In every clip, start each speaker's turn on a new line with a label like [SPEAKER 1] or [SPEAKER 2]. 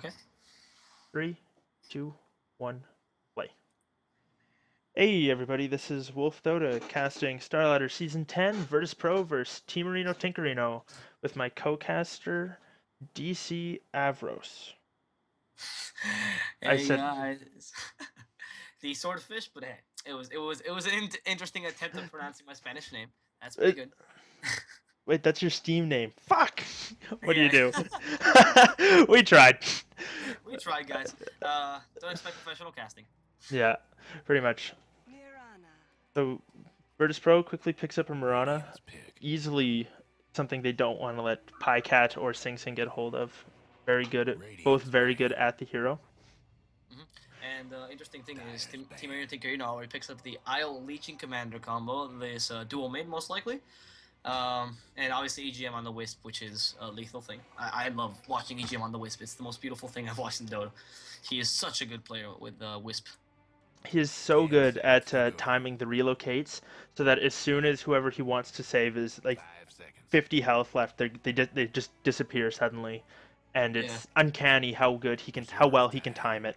[SPEAKER 1] Okay.
[SPEAKER 2] 3, 2, 1, play. Hey everybody, this is Wolf Dota casting Starladder Season 10 Virtus Pro vs Teamerino Tinkerino with my co-caster DC Avros. I
[SPEAKER 1] Hey
[SPEAKER 2] said,
[SPEAKER 1] guys. The swordfish, but hey, it was an interesting attempt at pronouncing my Spanish name. That's pretty
[SPEAKER 2] uh,
[SPEAKER 1] good.
[SPEAKER 2] wait, that's your Steam name. Fuck! What do you
[SPEAKER 1] Yeah.
[SPEAKER 2] do? We tried.
[SPEAKER 1] We tried, guys. Don't expect professional casting.
[SPEAKER 2] Yeah, pretty much. So, Virtus Pro quickly picks up a Mirana. Easily something they don't want to let Pycat or Sing Sing get hold of. Very good, both very good at the hero.
[SPEAKER 1] And the interesting thing is Team Area Tinker, he picks up the Isle Leeching Commander combo, this dual mid most likely. And obviously EGM on the Wisp, which is a lethal thing. I love watching EGM on the Wisp. It's the most beautiful thing I've watched in Dota. He is such a good player with Wisp.
[SPEAKER 2] He is so good at timing the relocates, so that as soon as whoever he wants to save is like 50 health left, they just disappear suddenly, and
[SPEAKER 1] Yeah.
[SPEAKER 2] it's uncanny how well he can time it.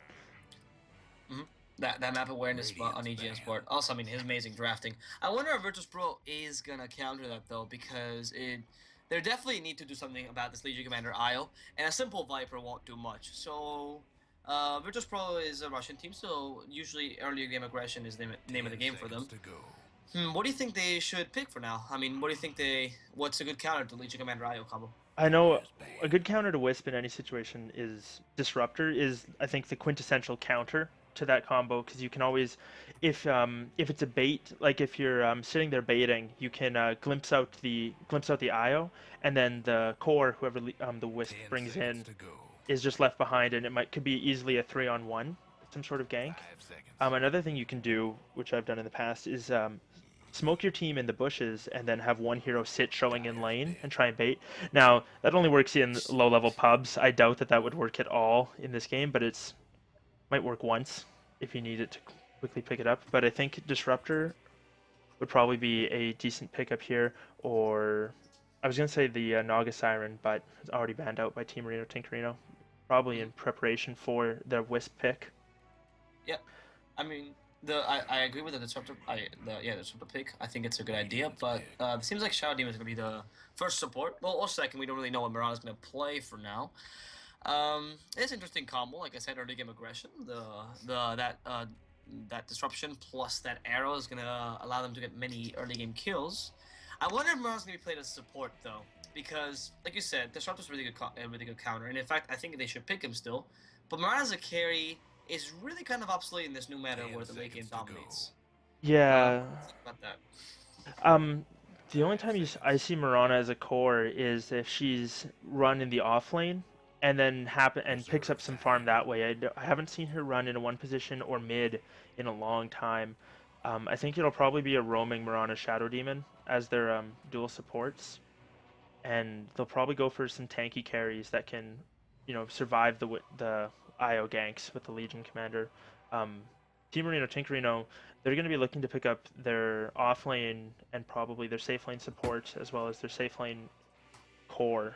[SPEAKER 1] Mm-hmm. That map awareness on EGM Sport. Also, I mean, his amazing drafting. I wonder if Virtus Pro is gonna counter that though, because they definitely need to do something about this Legion Commander Isle, and a simple Viper won't do much. So, Virtus Pro is a Russian team, so usually earlier game aggression is the name of the game for them. What do you think they should pick for now? I mean, what do you think what's a good counter to Legion Commander Isle combo?
[SPEAKER 2] I know a good counter to Wisp in any situation is Disruptor is I think the quintessential counter to that combo because you can always if it's a bait like if you're sitting there baiting you can glimpse out the IO and then the core whoever the Wisp brings in is just left behind and could be easily a 3-on-1 some sort of gank. Another thing you can do which I've done in the past is smoke your team in the bushes and then have one hero sit showing in lane and try and bait. Now, that only works in low level pubs. I doubt that that would work at all in this game, but it's might work once if you need it to quickly pick it up. But I think Disruptor would probably be a decent pickup here, or I was going to say the Naga Siren, but it's already banned out by Team Marino Tinkerino. Probably in preparation for their Wisp pick.
[SPEAKER 1] Yep. I mean, I agree with the disruptor. The disruptor pick. I think it's a good idea, but it seems like Shadow Demon is gonna be the first support. Well, or second. We don't really know what Mirana's gonna play for now. It's an interesting combo. Like I said, early game aggression. That disruption plus that arrow is gonna allow them to get many early game kills. I wonder if Mirana's gonna be played as support though, because like you said, disruptor's a really good counter, and in fact, I think they should pick him still. But Mirana's a carry is really kind of obsolete in this new meta where the late game dominates.
[SPEAKER 2] Yeah.
[SPEAKER 1] Think about that.
[SPEAKER 2] Um, the only time I see Mirana as a core is if she's run in the off lane and then picks up some farm that way. I haven't seen her run in a one position or mid in a long time. I think it'll probably be a roaming Mirana Shadow Demon as their dual supports, and they'll probably go for some tanky carries that can, survive the IO ganks with the Legion Commander. Um, Team Marino Tinkerino, they're going to be looking to pick up their off lane and probably their safe lane support as well as their safe lane core.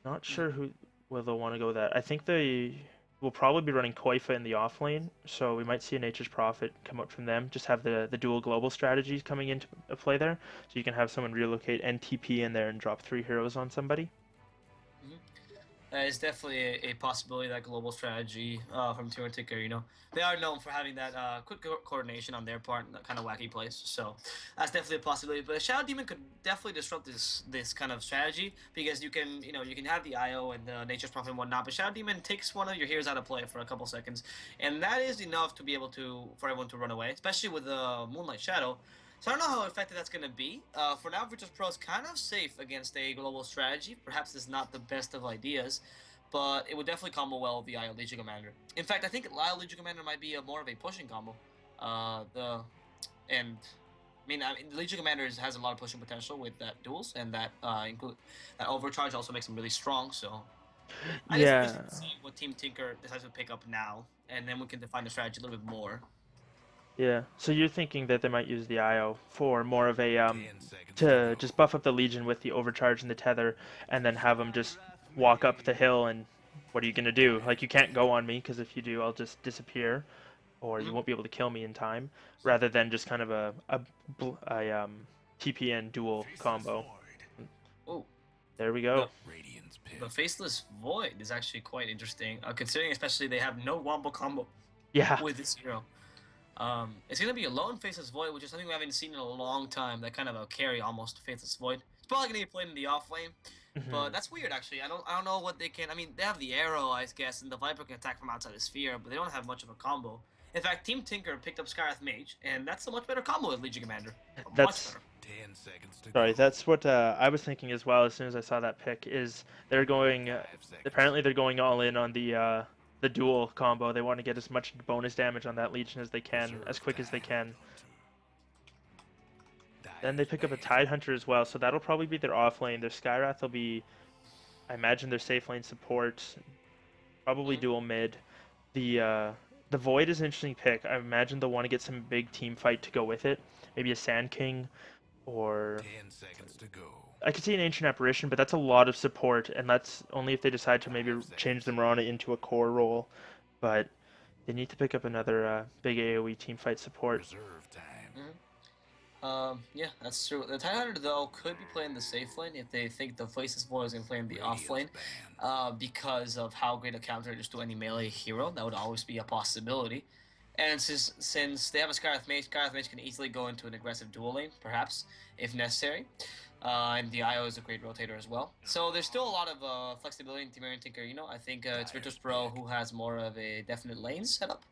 [SPEAKER 2] Not sure who will they'll want to go with that. I think they will probably be running Koifa in the off lane, so we might see a Nature's Prophet come up from them. Just have the dual global strategies coming into play there, so you can have someone relocate NTP in there and drop 3 heroes on somebody.
[SPEAKER 1] Mm-hmm. It's definitely a possibility that global strategy from Team Ticker. They are known for having that quick coordination on their part and that kind of wacky plays. So that's definitely a possibility. But a Shadow Demon could definitely disrupt this kind of strategy because you can have the IO and the Nature's Prophet and whatnot. But Shadow Demon takes one of your heroes out of play for a couple seconds, and that is enough to be able for everyone to run away, especially with the Moonlight Shadow. So I don't know how effective that's going to be. For now, Virtus Pro is kind of safe against a global strategy. Perhaps it's not the best of ideas, but it would definitely combo well with the IO Legion Commander. In fact, I think IO Legion Commander might be more of a pushing combo. The Legion Commander has a lot of pushing potential with that duels, and that that overcharge also makes him really strong. So I guess we just
[SPEAKER 2] Yeah,
[SPEAKER 1] have to see what Team Tinker decides to pick up now, and then we can define the strategy a little bit more.
[SPEAKER 2] yeah. So you're thinking that they might use the IO for more of a to just buff up the Legion with the overcharge and the tether, and then have them just walk up the hill and what are you gonna do? Like you can't go on me because if you do, I'll just disappear, or you
[SPEAKER 1] Mhm.
[SPEAKER 2] won't be able to kill me in time. Rather than just kind of a TPN dual combo.
[SPEAKER 1] Oh,
[SPEAKER 2] There we
[SPEAKER 1] the
[SPEAKER 2] go.
[SPEAKER 1] the faceless void is actually quite interesting, considering especially they have no wombo combo
[SPEAKER 2] Yeah.
[SPEAKER 1] with this hero. It's gonna be a lone faceless void, which is something we haven't seen in a long time. That kind of a carry almost faceless void. It's probably gonna be played in the off lane, but
[SPEAKER 2] Hmm.
[SPEAKER 1] that's weird actually. I don't know what they can. I mean, they have the arrow, I guess, and the Viper can attack from outside the sphere, but they don't have much of a combo. In fact, Team Tinker picked up Skarath Mage, and that's a much better combo with Legion Commander. Much
[SPEAKER 2] That's
[SPEAKER 1] better.
[SPEAKER 2] sorry. That's what I was thinking as well. As soon as I saw that pick, is they're going. Apparently, they're going all in on the dual combo. They want to get as much bonus damage on that Legion as they can, as quick as they can. Then they pick up a Tide Hunter as well, so that'll probably be their off lane. Their Skywrath will be, I imagine, their safe lane support. Probably
[SPEAKER 1] Mm-hmm.
[SPEAKER 2] dual mid. The Void is an interesting pick. I imagine they'll want to get some big team fight to go with it. Maybe a Sand King, or I could see an Ancient Apparition, but that's a lot of support, and that's only if they decide to maybe change the Mirana into a core role. But they need to pick up another big AoE team fight support.
[SPEAKER 1] Yeah, that's true. The Tidehunter, though, could be playing the safe lane if they think the Faceless Boy is going to play in the off lane, because of how great a counter it is to any melee hero. That would always be a possibility. And since they have a Scarlet Mage can easily go into an aggressive dual lane, perhaps, if necessary. And the IO is a great rotator as well. So there's still a lot of flexibility in Team Tinker. I think it's Virtus Pro who has more of a definite lane setup.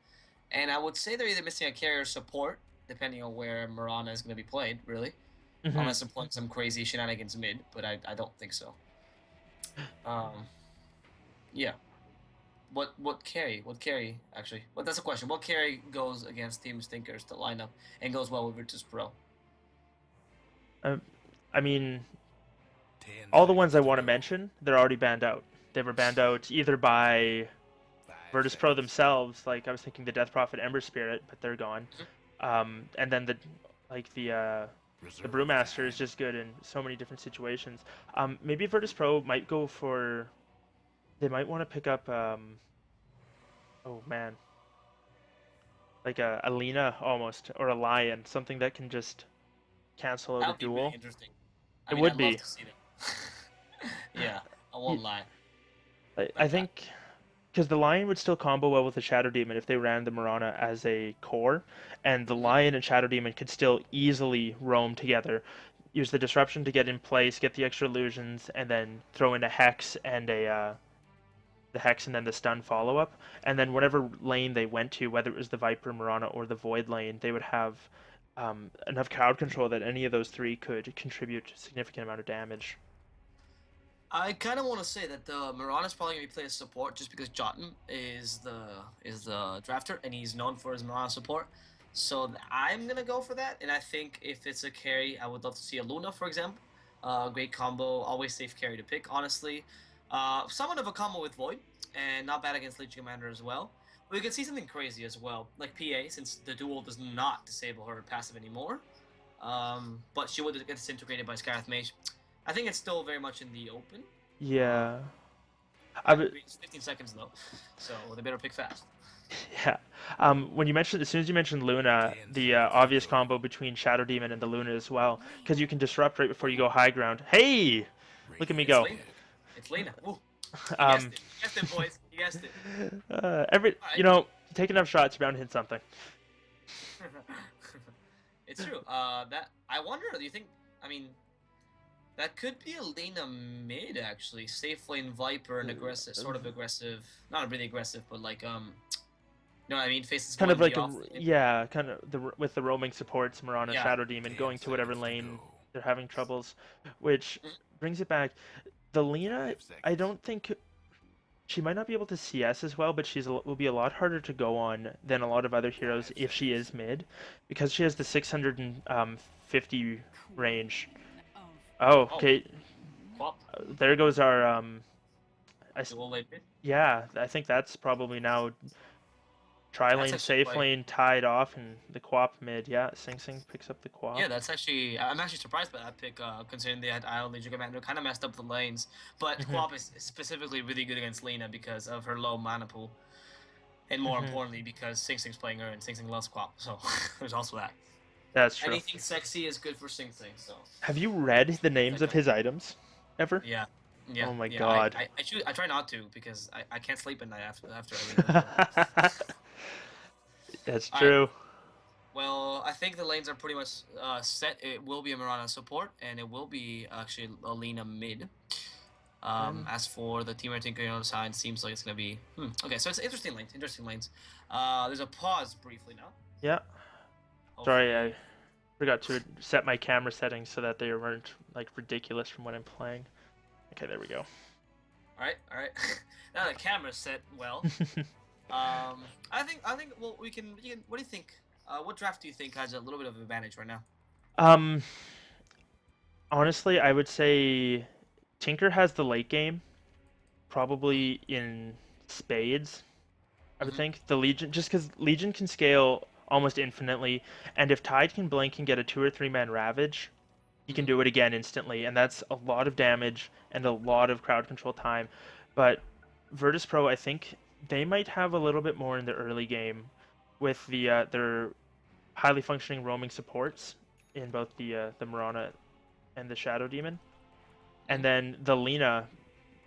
[SPEAKER 1] And I would say they're either missing a carrier support, depending on where Mirana is going to be played, really.
[SPEAKER 2] Hmm.
[SPEAKER 1] Unless they're playing some crazy shenanigans mid, but I don't think so. Um, yeah. What carry? What carry, actually? Well, that's a question. What carry goes against Team Stinkers to line up and goes well with Virtus Pro?
[SPEAKER 2] Uh, I mean, all the ones I want to mention, they're already banned out. They were banned out either by Virtus Pro themselves, like I was thinking the Death Prophet Ember Spirit, but they're gone. And then the Brewmaster is just good in so many different situations. Maybe Virtus Pro might go for. They might want to pick up. Oh man, like a Lina almost, or a Lion, something that can just cancel out
[SPEAKER 1] That
[SPEAKER 2] a
[SPEAKER 1] would be really
[SPEAKER 2] duel.
[SPEAKER 1] interesting. I
[SPEAKER 2] It
[SPEAKER 1] mean,
[SPEAKER 2] would
[SPEAKER 1] I'd love
[SPEAKER 2] be.
[SPEAKER 1] to see them. Yeah, I won't lie.
[SPEAKER 2] I
[SPEAKER 1] Like,
[SPEAKER 2] think because the Lion would still combo well with the Shadow Demon if they ran the Mirana as a core, and the
[SPEAKER 1] mhm.
[SPEAKER 2] Lion and Shadow Demon could still easily roam together. Use the disruption to get in place, get the extra illusions, and then throw in a Hex and the Hex and then the stun follow up. And then whatever lane they went to, whether it was the Viper, Mirana, or the Void lane, they would have enough crowd control that any of those three could contribute a significant amount of damage.
[SPEAKER 1] I kind of want to say that the Mirana's probably gonna be playing support just because Jotun is the drafter and he's known for his Mirana support. So I'm gonna go for that, and I think if it's a carry, I would love to see a Luna, for example. Great combo, always safe carry to pick, honestly. Somewhat of a combo with Void, and not bad against Legion Commander as well. We could see something crazy as well, like PA, since the duel does not disable her passive anymore. But she would get disintegrated by Scarlet Mage. I think it's still very much in the open. Uh,
[SPEAKER 2] Yeah, I would.
[SPEAKER 1] it's 15 seconds though, so they better pick fast.
[SPEAKER 2] Yeah. When you mentioned, as soon as you mentioned Luna, the obvious combo between Shadow Demon and the Luna as well, because you can disrupt right before you go high ground. Hey, look at me
[SPEAKER 1] It's
[SPEAKER 2] go.
[SPEAKER 1] Lena. It's Lena. Ooh, you guessed
[SPEAKER 2] Um,
[SPEAKER 1] it. You guessed it, boys. You guessed it.
[SPEAKER 2] every
[SPEAKER 1] All
[SPEAKER 2] you
[SPEAKER 1] right.
[SPEAKER 2] know, take enough shots, you're bound to hit something.
[SPEAKER 1] It's true. That I wonder. Do you think? I mean, that could be a Lena mid actually. Safe lane Viper and aggressive, sort of aggressive. Not really aggressive, but like you know what I mean? Faces
[SPEAKER 2] Kind
[SPEAKER 1] void
[SPEAKER 2] of
[SPEAKER 1] in the
[SPEAKER 2] like
[SPEAKER 1] off lane.
[SPEAKER 2] yeah, kind of with the roaming supports, Mirana,
[SPEAKER 1] Yeah.
[SPEAKER 2] Shadow Demon going to whatever lane they're having troubles, which
[SPEAKER 1] Mm,
[SPEAKER 2] brings it back. The Lena, I don't think she might not be able to CS as well, but will be a lot harder to go on than a lot of other heroes if she is mid, because she has the 650 range. Oh,
[SPEAKER 1] Oh,
[SPEAKER 2] okay.
[SPEAKER 1] Quap.
[SPEAKER 2] There goes our I,
[SPEAKER 1] Dual lane mid.
[SPEAKER 2] yeah, I think that's probably now Tri
[SPEAKER 1] That's
[SPEAKER 2] lane,
[SPEAKER 1] actually
[SPEAKER 2] safe
[SPEAKER 1] quite.
[SPEAKER 2] lane tied off, and the Quap mid. Yeah, Sing Sing picks up the
[SPEAKER 1] Yeah,
[SPEAKER 2] Quap.
[SPEAKER 1] that's actually. I'm actually surprised by that pick, considering they had IO Legion Commander kind of messed up the lanes. But
[SPEAKER 2] Hmm.
[SPEAKER 1] Quap is specifically really good against Lena because of her low mana pool, and more
[SPEAKER 2] Hmm.
[SPEAKER 1] importantly because Sing Sing's playing her and Sing Sing loves Quap. So there's also that.
[SPEAKER 2] That's true.
[SPEAKER 1] Anything sexy is good for Sing Sing. So
[SPEAKER 2] Have you read the names
[SPEAKER 1] that
[SPEAKER 2] of
[SPEAKER 1] comes.
[SPEAKER 2] his items ever?
[SPEAKER 1] Yeah, yeah,
[SPEAKER 2] Oh my
[SPEAKER 1] yeah.
[SPEAKER 2] god.
[SPEAKER 1] I choose. I try not to because I can't sleep at night after I read them. But
[SPEAKER 2] That's
[SPEAKER 1] all right.
[SPEAKER 2] true.
[SPEAKER 1] Well, I think the lanes are pretty much set. It will be a Mirana support, and it will be actually a Lena mid.
[SPEAKER 2] Um,
[SPEAKER 1] As for the Team Tinker on the side, seems like it's gonna be okay. So it's interesting lanes. Interesting lanes. There's a pause briefly now.
[SPEAKER 2] yeah. Sorry, I
[SPEAKER 1] Hopefully,
[SPEAKER 2] forgot to set my camera settings so that they weren't like ridiculous from when I'm playing. Okay, there we go.
[SPEAKER 1] all right, all right. Now the camera's set well. I think. Well, we can. What do you think? What draft do you think has a little bit of advantage right now?
[SPEAKER 2] um, Honestly, I would say Tinker has the late game,
[SPEAKER 1] Mm-hmm.
[SPEAKER 2] probably in spades. I would
[SPEAKER 1] Mm-hmm.
[SPEAKER 2] think the Legion, just because Legion can scale almost infinitely, and if Tide can blink and get a 2 or 3 man Ravage, he can
[SPEAKER 1] Mm-hmm.
[SPEAKER 2] do it again instantly, and that's a lot of damage and a lot of crowd control time. But Virtus Pro, I think they might have a little bit more in the early game with their highly functioning roaming supports in both the Mirana and the Shadow Demon, and then the Lena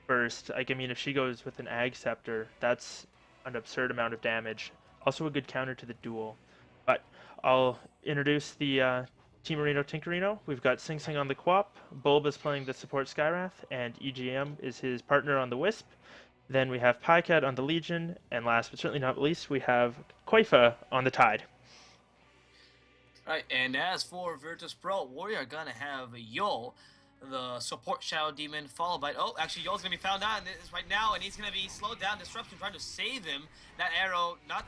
[SPEAKER 2] burst. Like, I mean, if she goes with an Ag Scepter, that's an absurd amount of damage. Also a good counter to the duel. But I'll introduce the Team Marino Tinkerino. We've got Sing Sing on the Quap, Bulb is playing the support Skyrath, and EGM is his partner on the Wisp. Then we have Pycat on the Legion, and last but certainly not least, we have Koifa on the Tide.
[SPEAKER 1] Right, and as for Virtus Pro, we are gonna have Yol, the support Shadow Demon, followed by actually Yol's gonna be found out in this right now, and he's gonna be slowed down. Disruption trying to save him. That arrow not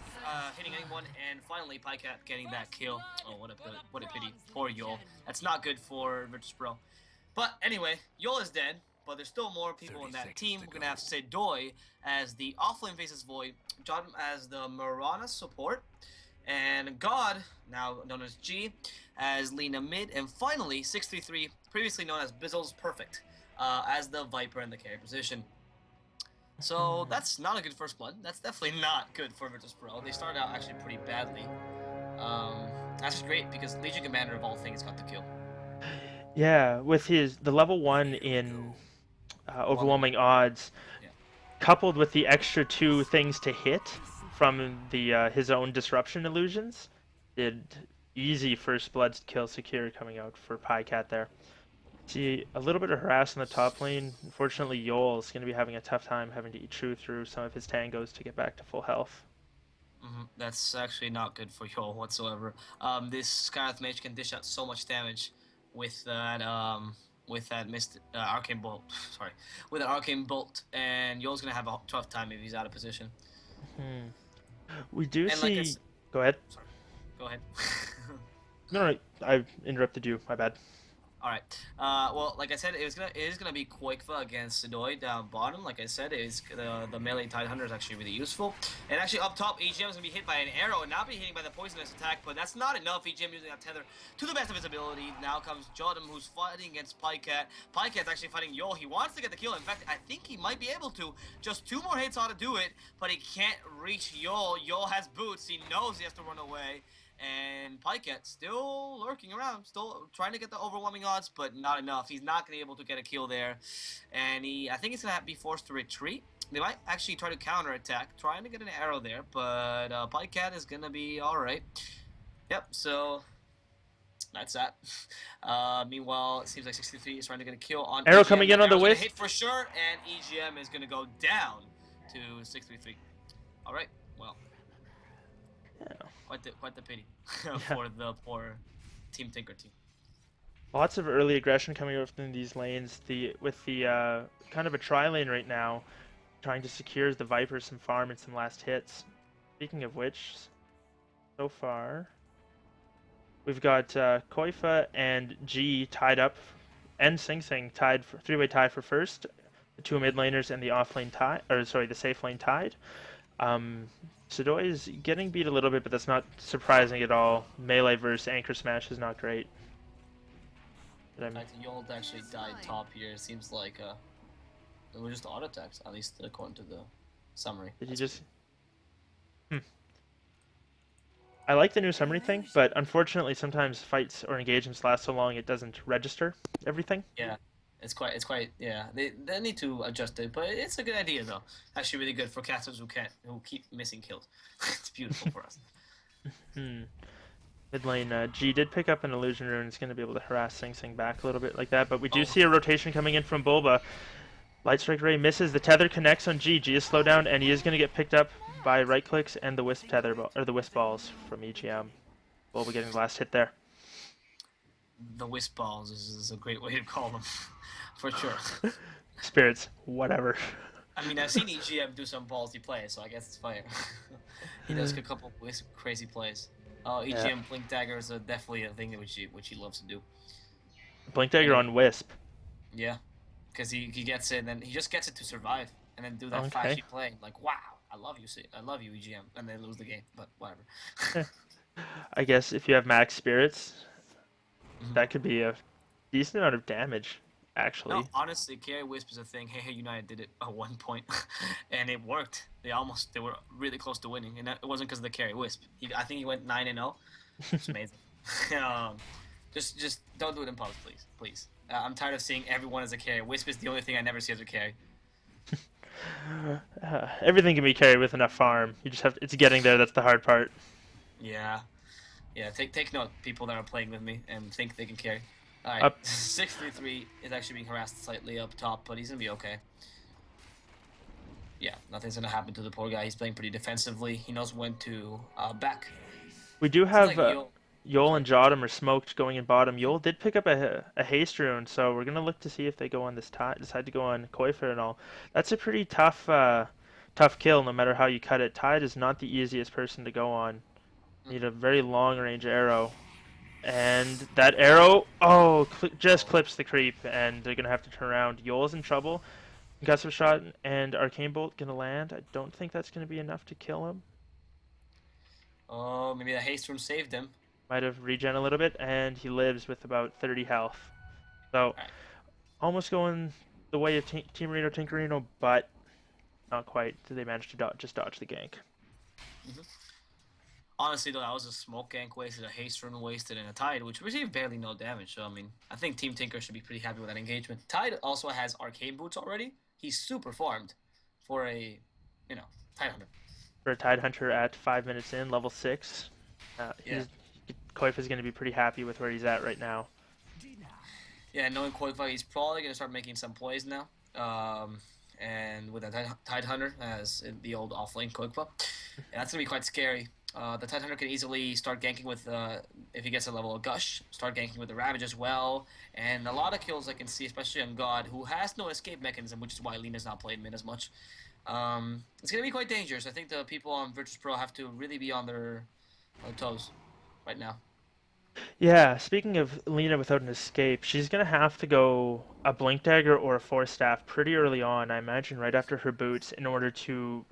[SPEAKER 1] hitting anyone, and finally Pycat getting that kill. Oh, what a pity, poor Yol. That's not good for Virtus Pro. But anyway, Yol is dead. But there's still more people in that team. We're gonna have Sedoy as the offlane faces Void, John as the Mirana support, and God, now known as G, as Lena mid, and finally 633, previously known as Bizzle's Perfect, as the Viper in the carry position. So that's not a good first blood. That's definitely not good for Virtus Pro. They started out actually pretty badly. That's just great because Legion Commander of all things got the kill.
[SPEAKER 2] Yeah, with the level 1 in
[SPEAKER 1] Overwhelming.
[SPEAKER 2] overwhelming odds,
[SPEAKER 1] Yeah.
[SPEAKER 2] coupled with the extra 2 things to hit from the his own disruption illusions, did easy first blood kill secure coming out for Pycat there. See a little bit of harass in the top lane. Unfortunately, Yoel's going to be having a tough time having to chew through some of his tangos to get back to full health.
[SPEAKER 1] That's actually not good for Yol whatsoever. This Skyrath mage can dish out so much damage with that missed arcane bolt. Sorry, with an arcane bolt, and Yol's gonna have a tough time if he's out of position.
[SPEAKER 2] Hmm. We do
[SPEAKER 1] And like I
[SPEAKER 2] see.
[SPEAKER 1] said,
[SPEAKER 2] Go ahead.
[SPEAKER 1] sorry, go ahead.
[SPEAKER 2] No, no, I interrupted you. My bad.
[SPEAKER 1] All right. Well, like I said, it is gonna be Quakefa against Sidoi down bottom. Like I said, is the melee Tide Hunter is actually really useful. And actually up top, EGM is gonna be hit by an arrow and not be hitting by the poisonous attack. But that's not enough. EGM using that tether to the best of his ability. Now comes Jodam, who's fighting against Pycat. Pycat's actually fighting Yol. He wants to get the kill. In fact, I think he might be able to. Just 2 more hits ought to do it, but he can't reach Yol. Yol has boots. He knows he has to run away. And Pycat still lurking around, still trying to get the overwhelming odds, but not enough. He's not going to be able to get a kill there. And I think he's going to be forced to retreat. They might actually try to counterattack, trying to get an arrow there, but Pycat is going to be alright. Yep, so that's that. Meanwhile, it seems like 63 is trying to get a kill on
[SPEAKER 2] Arrow
[SPEAKER 1] EGM.
[SPEAKER 2] coming in
[SPEAKER 1] That
[SPEAKER 2] on the
[SPEAKER 1] arrow's going to
[SPEAKER 2] wisp.
[SPEAKER 1] hit for sure, and EGM is going to go down to 633. Alright, well.
[SPEAKER 2] Yeah.
[SPEAKER 1] Quite the pity
[SPEAKER 2] Yeah.
[SPEAKER 1] for the poor Team Tinker team.
[SPEAKER 2] Lots of early aggression coming out from these lanes. With the kind of a tri lane right now, trying to secure the Viper some farm and some last hits. Speaking of which, so far we've got Koifa and G tied up, and Sing Sing tied for 3-way tie for first. The 2 mid laners and the off lane tie, or sorry, the safe lane tied. Um, Sidoi is getting beat a little bit, but that's not surprising at all. Melee versus Anchor Smash is not great. But
[SPEAKER 1] In fact, Yold actually died top here. It seems like it was just auto attacks, at least according to the summary.
[SPEAKER 2] did you
[SPEAKER 1] That's
[SPEAKER 2] just? Hmm. I like the new summary thing, but unfortunately, sometimes fights or engagements last so long it doesn't register everything.
[SPEAKER 1] yeah. It's quite yeah. They need to adjust it, but it's a good idea though. Actually, really good for casters who keep missing kills. It's beautiful for us.
[SPEAKER 2] Hmm. Mid lane, G did pick up an illusion rune. It's going to be able to harass Sing Sing back a little bit like that, but we do
[SPEAKER 1] Oh,
[SPEAKER 2] see a rotation coming in from Bulba. Light Strike Ray misses. The tether connects on G. G is slowed down, and he is going to get picked up by right clicks and the Wisp tether or the Wisp balls from EGM. Bulba getting the last hit there.
[SPEAKER 1] the wisp balls is a great way to call them, for sure.
[SPEAKER 2] Spirits, whatever.
[SPEAKER 1] I mean, I've seen EGM do some ballsy plays, so I guess it's fire. He does a couple wisp crazy plays.
[SPEAKER 2] Yeah.
[SPEAKER 1] EGM blink daggers are definitely a thing which he loves to do.
[SPEAKER 2] Blink
[SPEAKER 1] And
[SPEAKER 2] Dagger
[SPEAKER 1] he,
[SPEAKER 2] on Wisp.
[SPEAKER 1] yeah, because he gets it and then he just gets it to survive and then do that
[SPEAKER 2] Okay.
[SPEAKER 1] flashy play like wow, I love you EGM, and they lose the game, but whatever.
[SPEAKER 2] I guess if you have max spirits,
[SPEAKER 1] Mhm.
[SPEAKER 2] that could be a decent amount of damage,
[SPEAKER 1] No,
[SPEAKER 2] actually.
[SPEAKER 1] honestly, carry wisp is a thing. Hey, United did it at one point, and it worked. They were really close to winning, and it wasn't because of the carry wisp. I think he went 9-0. It's amazing. um, just don't do it in post, please, please. I'm tired of seeing everyone as a carry. Wisp is the only thing I never see as a carry.
[SPEAKER 2] Everything can be carried with enough farm. You just have it's getting there that's the hard part.
[SPEAKER 1] Yeah, yeah. Take note, people that are playing with me and think they can carry. All right,
[SPEAKER 2] Up
[SPEAKER 1] 633 is actually being harassed slightly up top, but he's gonna be okay. Yeah, nothing's gonna happen to the poor guy. He's playing pretty defensively. He knows when to back.
[SPEAKER 2] we do
[SPEAKER 1] Seems
[SPEAKER 2] have
[SPEAKER 1] like yo. Oh,
[SPEAKER 2] Yol
[SPEAKER 1] sorry.
[SPEAKER 2] and Jodam are smoked going in bottom. Yol did pick up a haste rune, so we're gonna look to see if they go on this tide, decide to go on Koifer and all. That's a pretty tough kill, no matter how you cut it. Tide is not the easiest person to go on. You need a very long range arrow, and that arrow, oh, just
[SPEAKER 1] Oh,
[SPEAKER 2] clips the creep, and they're gonna have to turn around. Yol's in trouble. Gust of Shot and Arcane Bolt gonna land. I don't think that's gonna be enough to kill him.
[SPEAKER 1] oh, maybe the haste rune saved him.
[SPEAKER 2] Might have regen a little bit, and he lives with about 30 health. So
[SPEAKER 1] All right.
[SPEAKER 2] almost going the way of Team Reno Tinkerino, but not quite. They managed to just dodge the gank.
[SPEAKER 1] Mm-hmm. Honestly, though, that was a smoke gank wasted, a haste rune wasted, and a Tide, which received barely no damage. So, I mean, I think Team Tinker should be pretty happy with that engagement. Tide also has Arcane Boots already. He's super farmed for a, you know, Tide Hunter.
[SPEAKER 2] For a Tide Hunter at 5 minutes in, level 6,
[SPEAKER 1] Yeah.
[SPEAKER 2] he's Koif is going to be pretty happy with where he's at right now.
[SPEAKER 1] Yeah, knowing Qualify, he's probably going to start making some plays now. And with a Tide Hunter as in the old offlane Quigpa. And that's going to be quite scary. The Tide Hunter can easily start ganking with, if he gets a level of Gush, start ganking with the Ravage as well. And a lot of kills I can see, especially on God, who has no escape mechanism, which is why Lena's not played mid as much. It's going to be quite dangerous. I think the people on Virtus Pro have to really be on their toes right now.
[SPEAKER 2] Yeah, speaking of Lena without an escape, she's gonna have to go a Blink Dagger or a Force Staff pretty early on, I imagine, right after her boots, in order to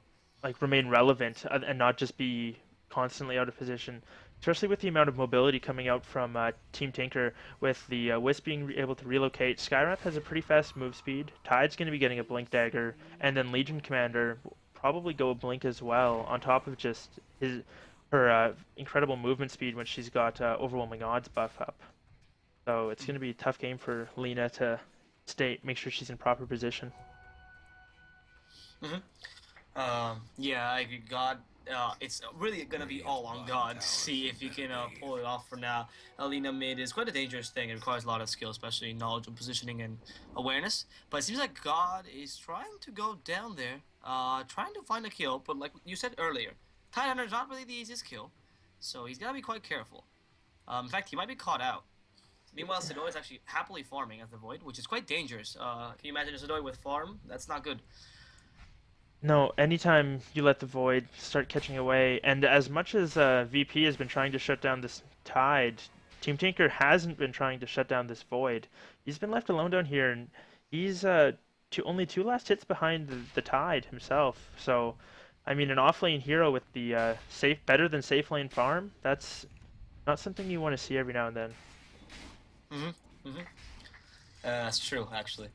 [SPEAKER 2] like remain relevant and not just be constantly out of position. Especially with the amount of mobility coming out from Team Tinker, with the Wisp being able to relocate. Skywrath has a pretty fast move speed. Tide's gonna be getting a Blink Dagger, and then Legion Commander will probably go a Blink as well, on top of just his her incredible movement speed when she's got overwhelming odds buff up. So it's going to be a tough game for Lena to make sure she's in proper position.
[SPEAKER 1] Mm-hmm. Yeah, I agree. God, it's really gonna be all on God to see if he can pull it off for now. Alina mid is quite a dangerous thing. It requires a lot of skill, especially knowledge of positioning and awareness. But it seems like God is trying to go down there, trying to find a kill. But like you said earlier, Tidehunter is not really the easiest kill, so he's gotta be quite careful. In fact, he might be caught out. Meanwhile, Sidoi is actually happily farming as the Void, which is quite dangerous. Can you imagine a Sidoi with farm? That's not good.
[SPEAKER 2] No, anytime you let the Void start catching away, and as much as VP has been trying to shut down this Tide, Team Tinker hasn't been trying to shut down this Void. He's been left alone down here, and he's only two last hits behind the Tide himself. So I mean, an offlane hero with the better than safe lane farm. That's not something you want to see every now and then.
[SPEAKER 1] Mm-hmm. Mm-hmm. That's true, actually.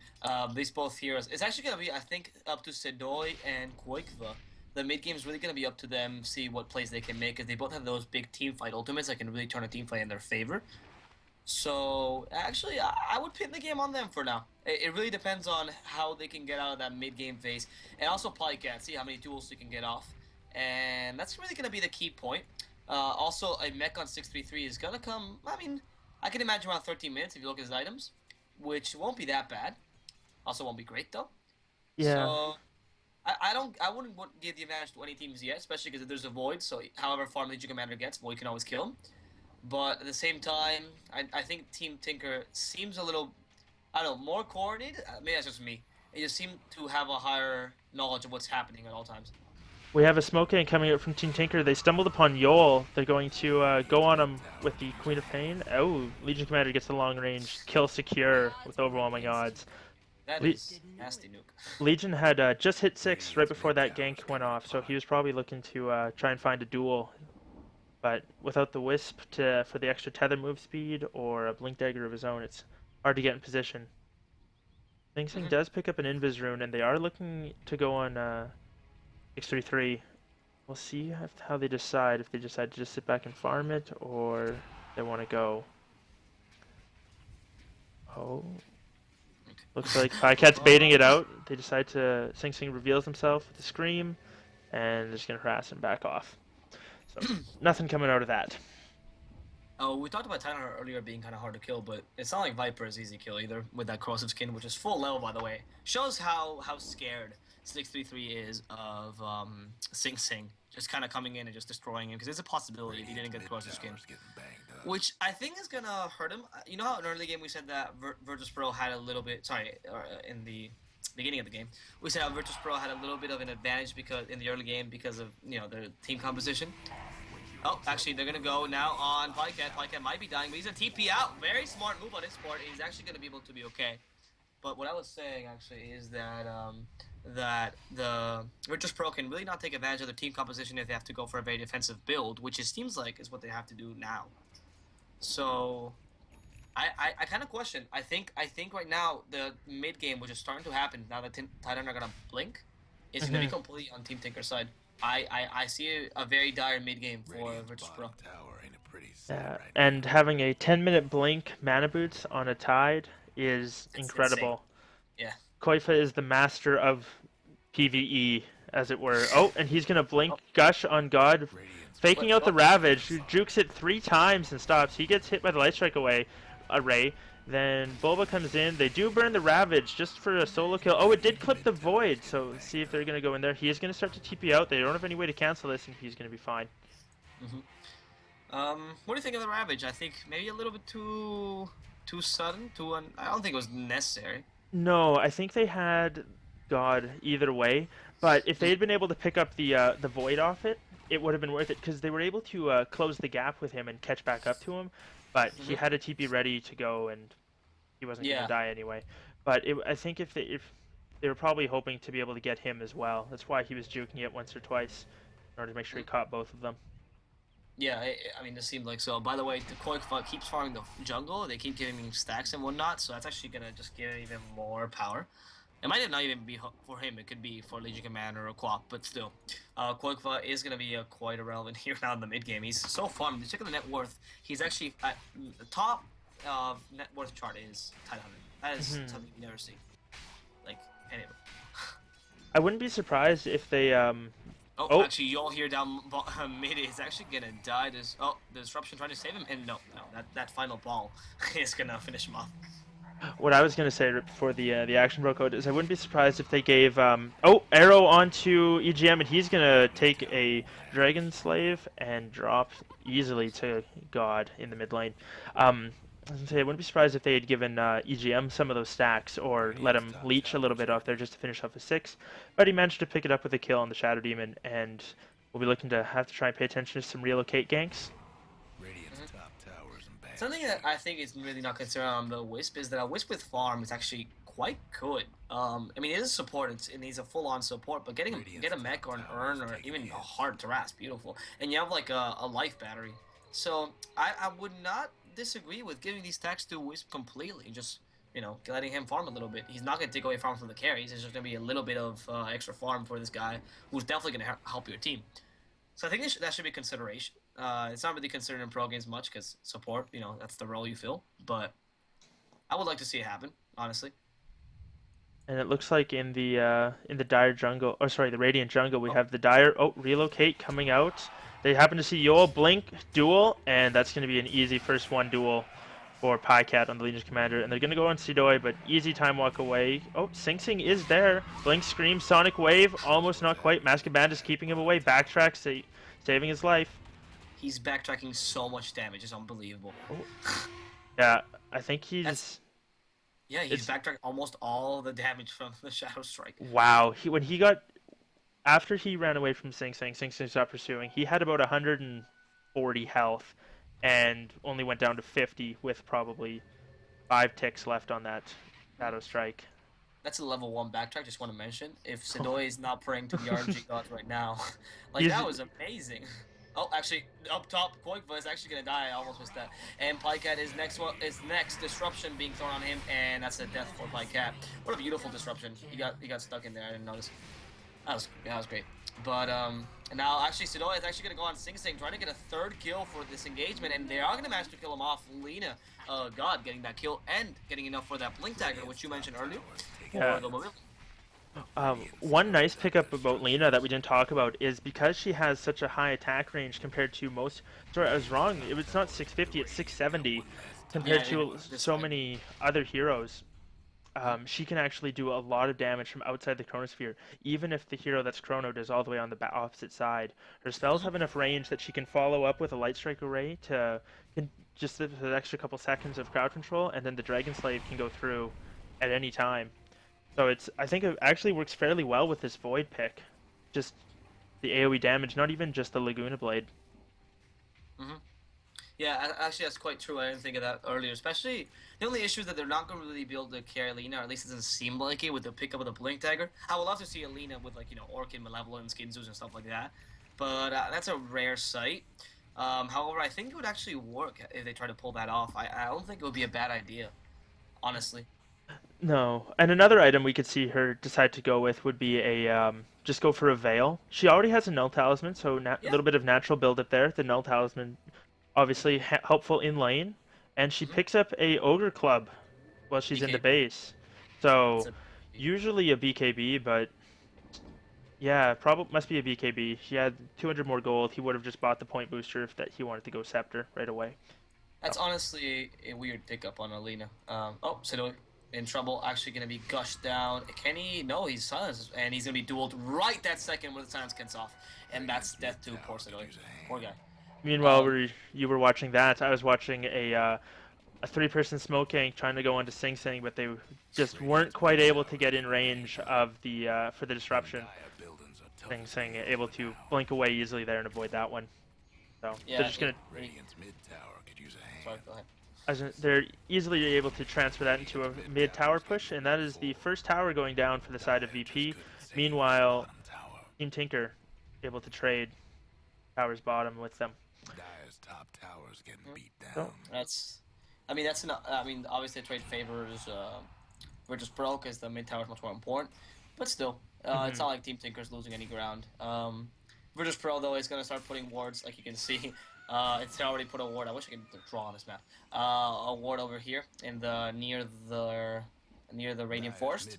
[SPEAKER 1] These both heroes. It's actually gonna be, I think, up to Sedoy and Koikva. The mid game is really gonna be up to them. See what plays they can make, because they both have those big team fight ultimates that can really turn a team fight in their favor. So actually, I would pin the game on them for now. It really depends on how they can get out of that mid game phase, and also Polycat. See how many duels they can get off, and that's really gonna be the key point. Also, a mech on 633 is gonna come. I mean, I can imagine around 13 minutes if you look at his items, which won't be that bad. Also, won't be great though.
[SPEAKER 2] Yeah,
[SPEAKER 1] So I wouldn't give the advantage to any teams yet, especially because there's a void. So however far Legion Commander gets, void can always kill him. But at the same time, I think Team Tinker seems a little, I don't know, more coordinated. Maybe that's just me. They just seem to have a higher knowledge of what's happening at all times.
[SPEAKER 2] we have a smoke gang coming out from Team Tinker. They stumbled upon Yol. They're going to go on him with the Queen of Pain. Oh, Legion Commander gets the long range kill secure with overwhelming odds.
[SPEAKER 1] That
[SPEAKER 2] Le
[SPEAKER 1] is nasty nuke.
[SPEAKER 2] Legion had just hit 6 right before that gank went off, so he was probably looking to try and find a duel. But without the Wisp for the extra tether move speed or a Blink Dagger of his own, it's hard to get in position. Sing Sing
[SPEAKER 1] Hmm.
[SPEAKER 2] does pick up an Invis rune, and they are looking to go on 633. We'll see how they decide, if they decide to just sit back and farm it, or they want to go. Oh, looks like Pycat's baiting it out. They decide to... Sing Sing reveals himself with a scream, and they're just going to harass him back off. So, nothing coming out of that.
[SPEAKER 1] Oh, we talked about Titan earlier being kind of hard to kill, but it's not like Viper is easy to kill either with that corrosive skin, which is full level, by the way. Shows how scared 633 is of Sing Sing just kind of coming in and just destroying him, because there's a possibility if he didn't get corrosive skin, which I think is gonna hurt him. You know how in early game we said that Virtus Pro had a little bit, sorry, in the beginning of the game, we said how Virtus Pro had a little bit of an advantage because in the early game because of their team composition. Oh, actually, they're gonna go now on Polycat. Polycat might be dying, but he's gonna TP out. Very smart move on his part. He's actually gonna be able to be okay. But what I was saying actually is that that the Virtus Pro can really not take advantage of their team composition if they have to go for a very defensive build, which it seems like is what they have to do now. So I kind of question. I think right now the mid game, which is starting to happen now that Titan are gonna blink, is gonna be
[SPEAKER 2] Mm-hmm.
[SPEAKER 1] completely on Team Tinker's side. I see a very dire mid game for Virtus Pro.
[SPEAKER 2] Yeah, and having a 10-minute blink mana boots on a Tide is
[SPEAKER 1] It's insane.
[SPEAKER 2] incredible.
[SPEAKER 1] Yeah.
[SPEAKER 2] Koifa is the master of PvE, as it were. Oh, and he's gonna blink
[SPEAKER 1] Oh,
[SPEAKER 2] Gush on God, faking
[SPEAKER 1] what?
[SPEAKER 2] out the
[SPEAKER 1] Oh,
[SPEAKER 2] Ravage, who jukes it 3 times and stops. He gets hit by the Light Strike array. Then Bulba comes in. They do burn the Ravage just for a solo kill. Oh, it did clip the Void, so let's see if they're gonna go in there. He is gonna start to TP out. They don't have any way to cancel this, and he's gonna be fine.
[SPEAKER 1] hmm what do you think of the Ravage? I think maybe a little bit too sudden. I don't think it was necessary.
[SPEAKER 2] No, I think they had God either way, but if they had been able to pick up the void off it, it would have been worth it because they were able to close the gap with him and catch back up to him. But he
[SPEAKER 1] Hmm.
[SPEAKER 2] had a TP ready to go, and he wasn't going to
[SPEAKER 1] Yeah.
[SPEAKER 2] die anyway. But I think if they were probably hoping to be able to get him as well. That's why he was juking it once or twice in order to make sure he caught both of them.
[SPEAKER 1] Yeah, I mean, this seemed like so. By the way, the Korg keeps farming the jungle. They keep giving him stacks and whatnot, so that's actually gonna just give him even more power. It might not even be for him. It could be for Legion Commander or Quap, but still, Korgva is gonna be quite irrelevant here now in the mid game. He's so farmed. Check out the net worth. He's actually at the top net worth chart is Titan 100. That is
[SPEAKER 2] Hmm.
[SPEAKER 1] something you never see. Like anyway.
[SPEAKER 2] I wouldn't be surprised if they
[SPEAKER 1] Oh,
[SPEAKER 2] Oh,
[SPEAKER 1] actually, y'all here down mid is actually gonna die. The disruption trying to save him, and no, that final ball is gonna finish him off.
[SPEAKER 2] what I was gonna say right before the action broke out is I wouldn't be surprised if they gave oh, arrow onto EGM, and he's gonna take a dragon slave and drop easily to God in the mid lane. I was gonna say I wouldn't be surprised if they had given EGM some of those stacks or let him leech a little bit off there just to finish off a 6, but he managed to pick it up with a kill on the Shadow Demon, and we'll be looking to have to try and pay attention to some relocate ganks.
[SPEAKER 1] Something that I think is really not concerned on the Wisp is that a Wisp with farm is actually quite good. I mean, it is support, and he's a full-on support, but get a mech or an urn or even a heart to Ras, beautiful. And you have like a life battery. So I would not disagree with giving these stacks to Wisp completely. Just letting him farm a little bit. He's not going to take away farm from the carries. It's just going to be a little bit of extra farm for this guy who's definitely going to help your team. So I think that should be consideration. It's not really considered in pro games much because support, that's the role you fill. But I would like to see it happen, honestly.
[SPEAKER 2] And it looks like in the Dire jungle, or sorry, the Radiant jungle, we
[SPEAKER 1] Oh,
[SPEAKER 2] have the Dire relocate coming out. They happen to see Yoel blink duel, and that's going to be an easy first one duel for Pycat on the Legion Commander. And they're going to go on Sidoi, but easy time walk away. Oh, Sing Sing is there. Blink, Scream, Sonic Wave, almost not quite. Mask of Bandit is keeping him away. Backtrack, saving his life.
[SPEAKER 1] he's backtracking so much damage. It's unbelievable.
[SPEAKER 2] Oh. Yeah, I think he's...
[SPEAKER 1] Yeah, he's backtracked almost all the damage from the Shadow Strike.
[SPEAKER 2] Wow. After he ran away from Sing Sing, Sing Sing stopped pursuing, he had about 140 health and only went down to 50 with probably 5 ticks left on that Shadow Strike.
[SPEAKER 1] That's a level 1 backtrack, just want to mention. If Sidoi is not praying to the RNG gods right now, that was amazing. Oh, actually, up top, Koikva is actually gonna die. I almost missed that. And Pycat is next. Disruption being thrown on him, and that's a death for Pycat. What a beautiful disruption. He got stuck in there. I didn't notice. That was great. But now actually Sidoi is actually gonna go on Sing Sing, trying to get a third kill for this engagement, and they are gonna manage to kill him off. Lina, God, getting that kill and getting enough for that blink dagger, which you mentioned earlier.
[SPEAKER 2] Yeah. One nice pickup about Lina that we didn't talk about is because she has such a high attack range compared to most. Sorry, I was wrong. It's not 650, it's 670 compared to so many other heroes. She can actually do a lot of damage from outside the Chronosphere, even if the hero that's Chrono does all the way on the opposite side. Her spells have enough range that she can follow up with a Light Strike array to just the extra couple seconds of crowd control, and then the Dragon Slave can go through at any time. So I think it actually works fairly well with this Void pick. Just the AoE damage, not even just the Laguna Blade.
[SPEAKER 1] Yeah, actually that's quite true. I didn't think of that earlier. Especially, the only issue is that they're not going to really be able to carry Lina, or at least it doesn't seem like it, with the pickup of the Blink Dagger. I would love to see Lina with, Orchid, Malevolent, Skinzus, and stuff like that. But that's a rare sight. However, I think it would actually work if they try to pull that off. I don't think it would be a bad idea, honestly.
[SPEAKER 2] No, and another item we could see her decide to go with would be just go for a Veil. She already has a Null Talisman, so a little bit of natural build up there. The Null Talisman, obviously helpful in lane, and she picks up a Ogre Club while she's in the base. So usually a BKB, but yeah, probably must be a BKB. She had 200 more gold. He would have just bought the point booster if he wanted to go Scepter right away.
[SPEAKER 1] That's honestly a weird pickup on Alina. Oh, Sidoi in trouble, actually going to be gushed down. Can he? No, he's silenced, and he's going to be dueled right that second when the silence gets off. And that's death to poor Sidoi. Poor guy.
[SPEAKER 2] Meanwhile, you were watching that. I was watching a 3-person smoke gank trying to go onto Sing Sing, but they just weren't quite able to get in range of the for the disruption. Sing Sing able to blink away easily there and avoid that one. So they're just gonna.
[SPEAKER 1] Sorry, go ahead.
[SPEAKER 2] They're easily able to transfer that into a mid tower push, and that is the first tower going down for the side of VP. Meanwhile, Team Tinker able to trade towers bottom with them.
[SPEAKER 3] Top towers getting beat down.
[SPEAKER 1] Obviously trade favors Virtus Pro because the mid tower is much more important, but still, it's not like Team Tinker's losing any ground. Virtus Pro though is gonna start putting wards, like you can see. It's already put a ward. I wish I could draw on this map. A ward over here in the near the Radiant Forest.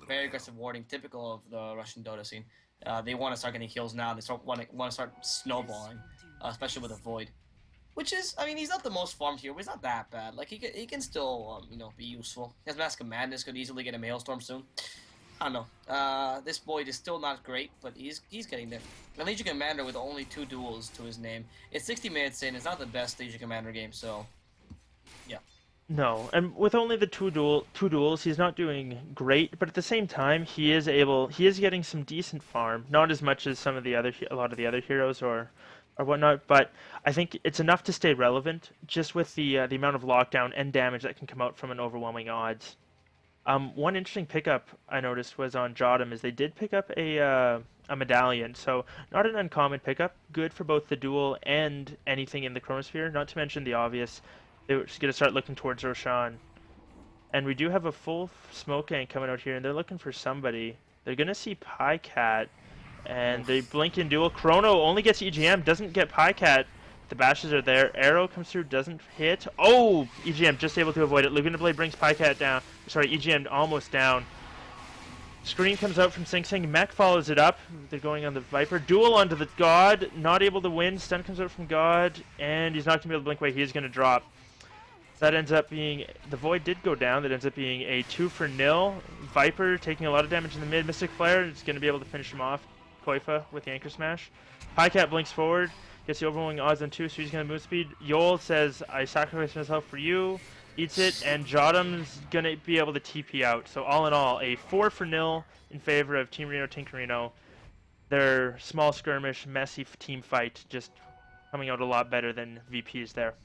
[SPEAKER 1] Very aggressive warding, typical of the Russian Dota scene. They want to start getting kills now. They want to start snowballing, especially with a Void. Which is, he's not the most farmed here, but he's not that bad. Like he can still, be useful. His Mask of Madness could easily get a Maelstrom soon. I don't know. This Void is still not great, but he's getting there. A Legion Commander with only 2 duels to his name. It's 60 minutes in. It's not the best Legion Commander game, so yeah.
[SPEAKER 2] No, and with only the two duels, he's not doing great. But at the same time, he is getting some decent farm. Not as much as a lot of the other heroes or whatnot. But I think it's enough to stay relevant, just with the amount of lockdown and damage that can come out from an overwhelming odds. One interesting pickup I noticed was on Jotum is they did pick up a medallion, so not an uncommon pickup. Good for both the duel and anything in the Chronosphere. Not to mention the obvious, they're just gonna start looking towards Roshan. And we do have a full smoke gang coming out here, and they're looking for somebody. They're gonna see Pycat, and they
[SPEAKER 1] Oof.
[SPEAKER 2] blink in duel. Chrono only gets EGM, doesn't get Pycat. The bashes are there. Arrow comes through, doesn't hit. Oh! EGM just able to avoid it. Laguna Blade brings Pycat down. Sorry, EGM almost down. Screen comes out from Sing Sing. Mech follows it up. They're going on the Viper. Duel onto the God. Not able to win. Stun comes out from God. And he's not going to be able to blink away. He's going to drop. That ends up being... The Void did go down. That ends up being a 2-0. Viper taking a lot of damage in the mid. Mystic Flare is going to be able to finish him off. Koifa with the Anchor Smash. Pycat blinks forward. Gets the overwhelming odds on 2, so he's going to move speed. Yol says, I sacrifice myself for you. Eats it, and Jotum's going to be able to TP out. So all in all, a 4-0 in favor of Team Reno Tinkerino. Their small skirmish, messy team fight, just coming out a lot better than VP's there.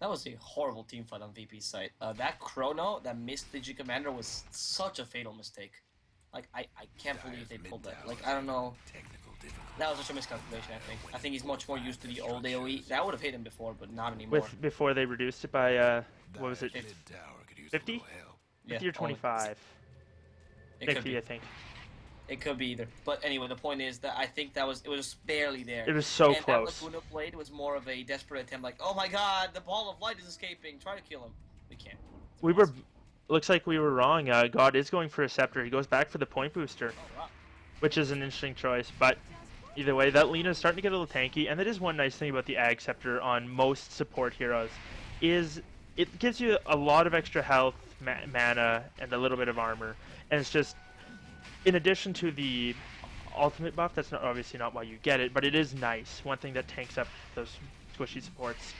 [SPEAKER 1] That was a horrible team fight on VP's side. That Chrono that missed the G Commander was such a fatal mistake. Like, I can't believe they pulled that. Like, I don't know. That was such a miscalculation, I think. I think he's much more used to the old AoE. That would have hit him before, but not anymore.
[SPEAKER 2] Before they reduced it by, what was it, 50?
[SPEAKER 1] Yeah,
[SPEAKER 2] 50 or 25?
[SPEAKER 1] It could
[SPEAKER 2] 50,
[SPEAKER 1] be.
[SPEAKER 2] I think.
[SPEAKER 1] It could be either. But anyway, the point is that I think it was barely there.
[SPEAKER 2] It was so
[SPEAKER 1] and
[SPEAKER 2] close.
[SPEAKER 1] That Laguna Blade was more of a desperate attempt, like, oh my god, the ball of light is escaping, try to kill him. We can't.
[SPEAKER 2] Looks like we were wrong. God is going for a Scepter. He goes back for the point booster,
[SPEAKER 1] Oh, wow.
[SPEAKER 2] which is an interesting choice. But either way, that Lina is starting to get a little tanky. And that is one nice thing about the Ag Scepter on most support heroes, is it gives you a lot of extra health, mana, and a little bit of armor. And it's just, in addition to the ultimate buff, that's obviously not why you get it, but it is nice. One thing that tanks up those squishy supports.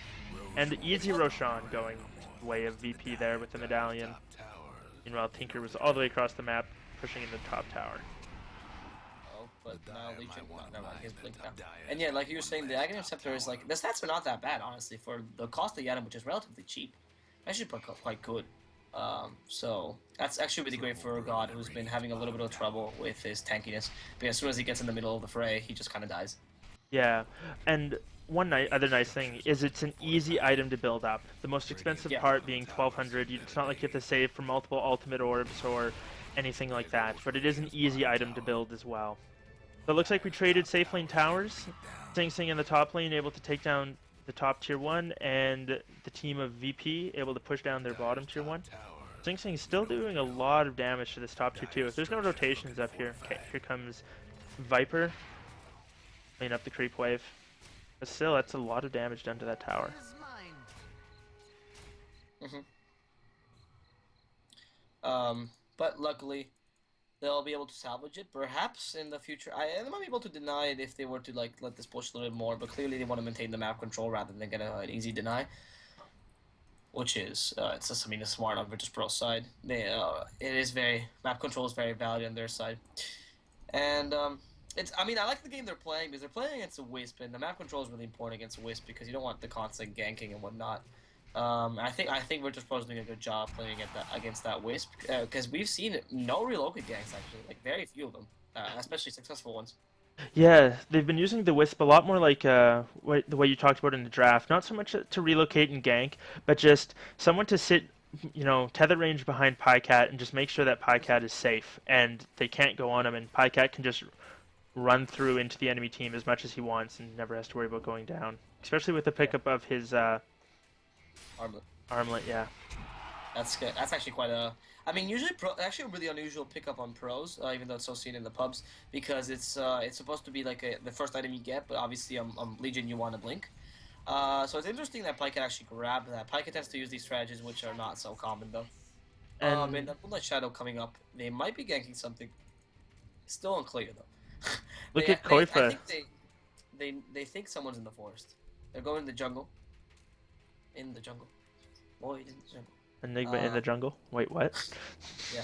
[SPEAKER 2] And the easy Roshan going way of VP there with the medallion. Meanwhile, Tinker was all the way across the map, pushing in the top tower.
[SPEAKER 1] Oh, but now Legion, never mind, he's blinked now. And yeah, like you were saying, the Aghanim Scepter is like, the stats are not that bad, honestly, for the cost of the item, which is relatively cheap. Actually quite good. So that's actually really great for a God who's been having a little bit of trouble with his tankiness. But as soon as he gets in the middle of the fray, he just kind of dies.
[SPEAKER 2] Yeah, and other nice thing is it's an easy item to build up. The most expensive part being 1200. It's not like you have to save for multiple ultimate orbs or anything like that, but it is an easy item to build as well. So it looks like we traded safe lane towers. Sing Sing in the top lane able to take down the top tier 1, and the team of VP able to push down their bottom tier 1. Sing Sing still doing a lot of damage to this top tier 2. If there's no rotations up here, okay, here comes Viper. Clean up the creep wave. But still, that's a lot of damage done to that tower.
[SPEAKER 1] But luckily, they'll be able to salvage it. Perhaps in the future, they might be able to deny it if they were to like let this push a little bit more. But clearly, they want to maintain the map control rather than get an easy deny, which is it's just smart on Virtus Pro's side. Map control is very valued on their side, and I like the game they're playing because they're playing against a Wisp, and the map control is really important against a Wisp because you don't want the constant ganking and whatnot. I think Virtus Pro is doing a good job playing against that Wisp because we've seen no real Oka ganks actually, like very few of them, especially successful ones.
[SPEAKER 2] Yeah, they've been using the Wisp a lot more like the way you talked about in the draft. Not so much to relocate and gank, but just someone to sit, tether range behind Pycat and just make sure that Pycat is safe and they can't go on him, and Pycat can just run through into the enemy team as much as he wants and never has to worry about going down. Especially with the pickup of his armlet, yeah.
[SPEAKER 1] That's good. That's actually quite a... usually actually a really unusual pickup on pros, even though it's so seen in the pubs, because it's supposed to be like the first item you get, but obviously on Legion you want to blink. So it's interesting that Pycat actually grabbed that. Pycat tends to use these strategies, which are not so common though. And the Moonlight Shadow coming up, they might be ganking something. Still unclear though.
[SPEAKER 2] Look at Koifa.
[SPEAKER 1] I think they think someone's in the forest. They're going in the jungle. In the jungle. Boy, in the jungle.
[SPEAKER 2] Enigma in the jungle? Wait, what?
[SPEAKER 1] Yeah.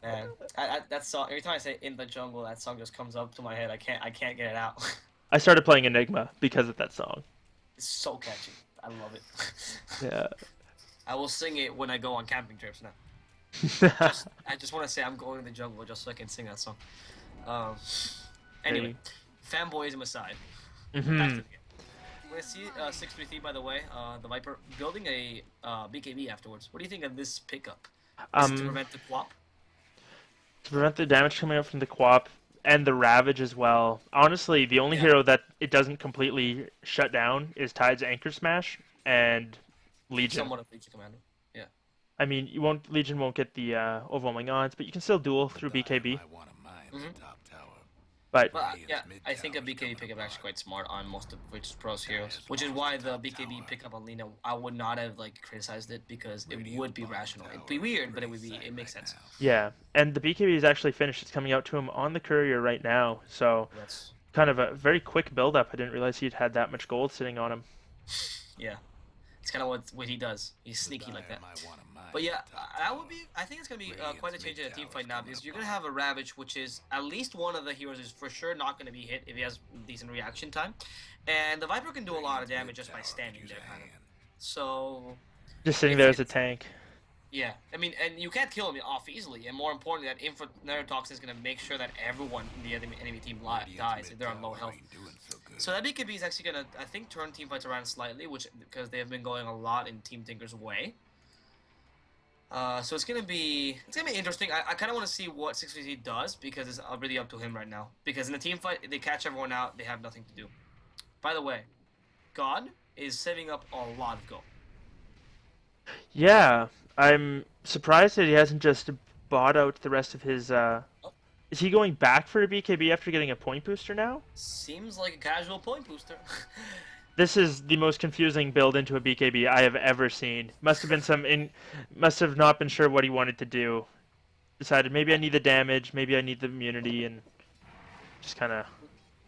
[SPEAKER 1] Man, that song. Every time I say "in the jungle," that song just comes up to my head. I can't get it out.
[SPEAKER 2] I started playing Enigma because of that song.
[SPEAKER 1] It's so catchy. I love it.
[SPEAKER 2] Yeah.
[SPEAKER 1] I will sing it when I go on camping trips now. I just want to say I'm going to the jungle just so I can sing that song. Um, anyway,
[SPEAKER 2] Okay.
[SPEAKER 1] fanboyism aside, back
[SPEAKER 2] Mm-hmm.
[SPEAKER 1] to the game. We're gonna see 633 by the way, the Viper building a BKB afterwards. What do you think of this pickup? Is it to
[SPEAKER 2] Um,
[SPEAKER 1] prevent the QWOP?
[SPEAKER 2] to prevent the damage coming out from the Quap and the Ravage as well. Honestly, the only
[SPEAKER 1] Yeah,
[SPEAKER 2] hero that it doesn't completely shut down is Tide's Anchor Smash and Legion.
[SPEAKER 1] somewhat of Legion Commander. Yeah.
[SPEAKER 2] I mean, you won't Legion won't get the overwhelming odds, but you can still duel
[SPEAKER 3] The
[SPEAKER 2] through
[SPEAKER 3] Dire
[SPEAKER 2] BKB.
[SPEAKER 3] might want to mine
[SPEAKER 1] Mm-hmm.
[SPEAKER 3] the top tower.
[SPEAKER 2] But
[SPEAKER 1] But yeah,
[SPEAKER 3] Radiant's mid
[SPEAKER 1] I think a
[SPEAKER 3] tower's
[SPEAKER 1] BKB
[SPEAKER 3] coming
[SPEAKER 1] pickup actually
[SPEAKER 3] apart.
[SPEAKER 1] quite smart on most of Virtus Pro's heroes,
[SPEAKER 3] Dire's
[SPEAKER 1] which is
[SPEAKER 3] lost
[SPEAKER 1] why
[SPEAKER 3] the
[SPEAKER 1] the
[SPEAKER 3] top
[SPEAKER 1] BKB
[SPEAKER 3] tower.
[SPEAKER 1] pickup on Lina I would not have like criticized it because it
[SPEAKER 3] Radiant's
[SPEAKER 1] would be
[SPEAKER 3] bottom
[SPEAKER 1] rational. It'd
[SPEAKER 3] tower
[SPEAKER 1] be
[SPEAKER 3] is
[SPEAKER 1] weird, but it
[SPEAKER 3] pretty
[SPEAKER 1] would be
[SPEAKER 3] sad
[SPEAKER 1] it makes
[SPEAKER 3] right
[SPEAKER 1] sense.
[SPEAKER 3] now.
[SPEAKER 2] yeah, and the BKB is actually finished. It's coming out to him on the courier right now. So
[SPEAKER 1] That's
[SPEAKER 2] kind of a very quick build up. I didn't realize he'd had that much gold sitting on him.
[SPEAKER 1] yeah. It's kind of what he does. He's
[SPEAKER 3] The
[SPEAKER 1] sneaky like
[SPEAKER 3] Dire
[SPEAKER 1] that.
[SPEAKER 3] might want to mine
[SPEAKER 1] But yeah,
[SPEAKER 3] the top
[SPEAKER 1] that would
[SPEAKER 3] tower.
[SPEAKER 1] be. I think it's gonna be quite a
[SPEAKER 3] Radiant's
[SPEAKER 1] change
[SPEAKER 3] mid
[SPEAKER 1] in the team
[SPEAKER 3] tower's
[SPEAKER 1] fight now
[SPEAKER 3] coming
[SPEAKER 1] because you're gonna
[SPEAKER 3] apart.
[SPEAKER 1] have a Ravage, which is at least one of the heroes is for sure not gonna be hit if he has decent reaction time, and the Viper can do a lot of
[SPEAKER 3] Radiant's
[SPEAKER 1] damage
[SPEAKER 3] mid
[SPEAKER 1] just by
[SPEAKER 3] tower could
[SPEAKER 1] standing
[SPEAKER 3] use
[SPEAKER 1] there,
[SPEAKER 3] a
[SPEAKER 1] kind of.
[SPEAKER 3] hand.
[SPEAKER 1] So
[SPEAKER 2] Just sitting
[SPEAKER 1] if
[SPEAKER 2] there
[SPEAKER 1] you
[SPEAKER 2] as a tank.
[SPEAKER 1] yeah, I mean, and you can't kill him off easily, and more importantly, that Neurotoxin is gonna make sure that everyone in the enemy team
[SPEAKER 3] Radiant's
[SPEAKER 1] dies if
[SPEAKER 3] mid
[SPEAKER 1] they're on low
[SPEAKER 3] tower
[SPEAKER 1] health.
[SPEAKER 3] ain't doing so good.
[SPEAKER 1] So that BKB is actually gonna, I think, turn team fights around slightly, which because they have been going a lot in Team Tinker's way. So it's gonna be interesting. I kind of want to see what 650 does because it's really up to him right now. Because in the team fight, they catch everyone out. They have nothing to do. By the way, God is saving up a lot of gold.
[SPEAKER 2] Yeah, I'm surprised that he hasn't just bought out the rest of his.
[SPEAKER 1] Oh,
[SPEAKER 2] Is he going back for a BKB after getting a point booster now?
[SPEAKER 1] seems like a casual point booster.
[SPEAKER 2] This is the most confusing build into a BKB I have ever seen. Must have not been sure what he wanted to do. Decided maybe I need the damage, maybe I need the immunity, and just kind of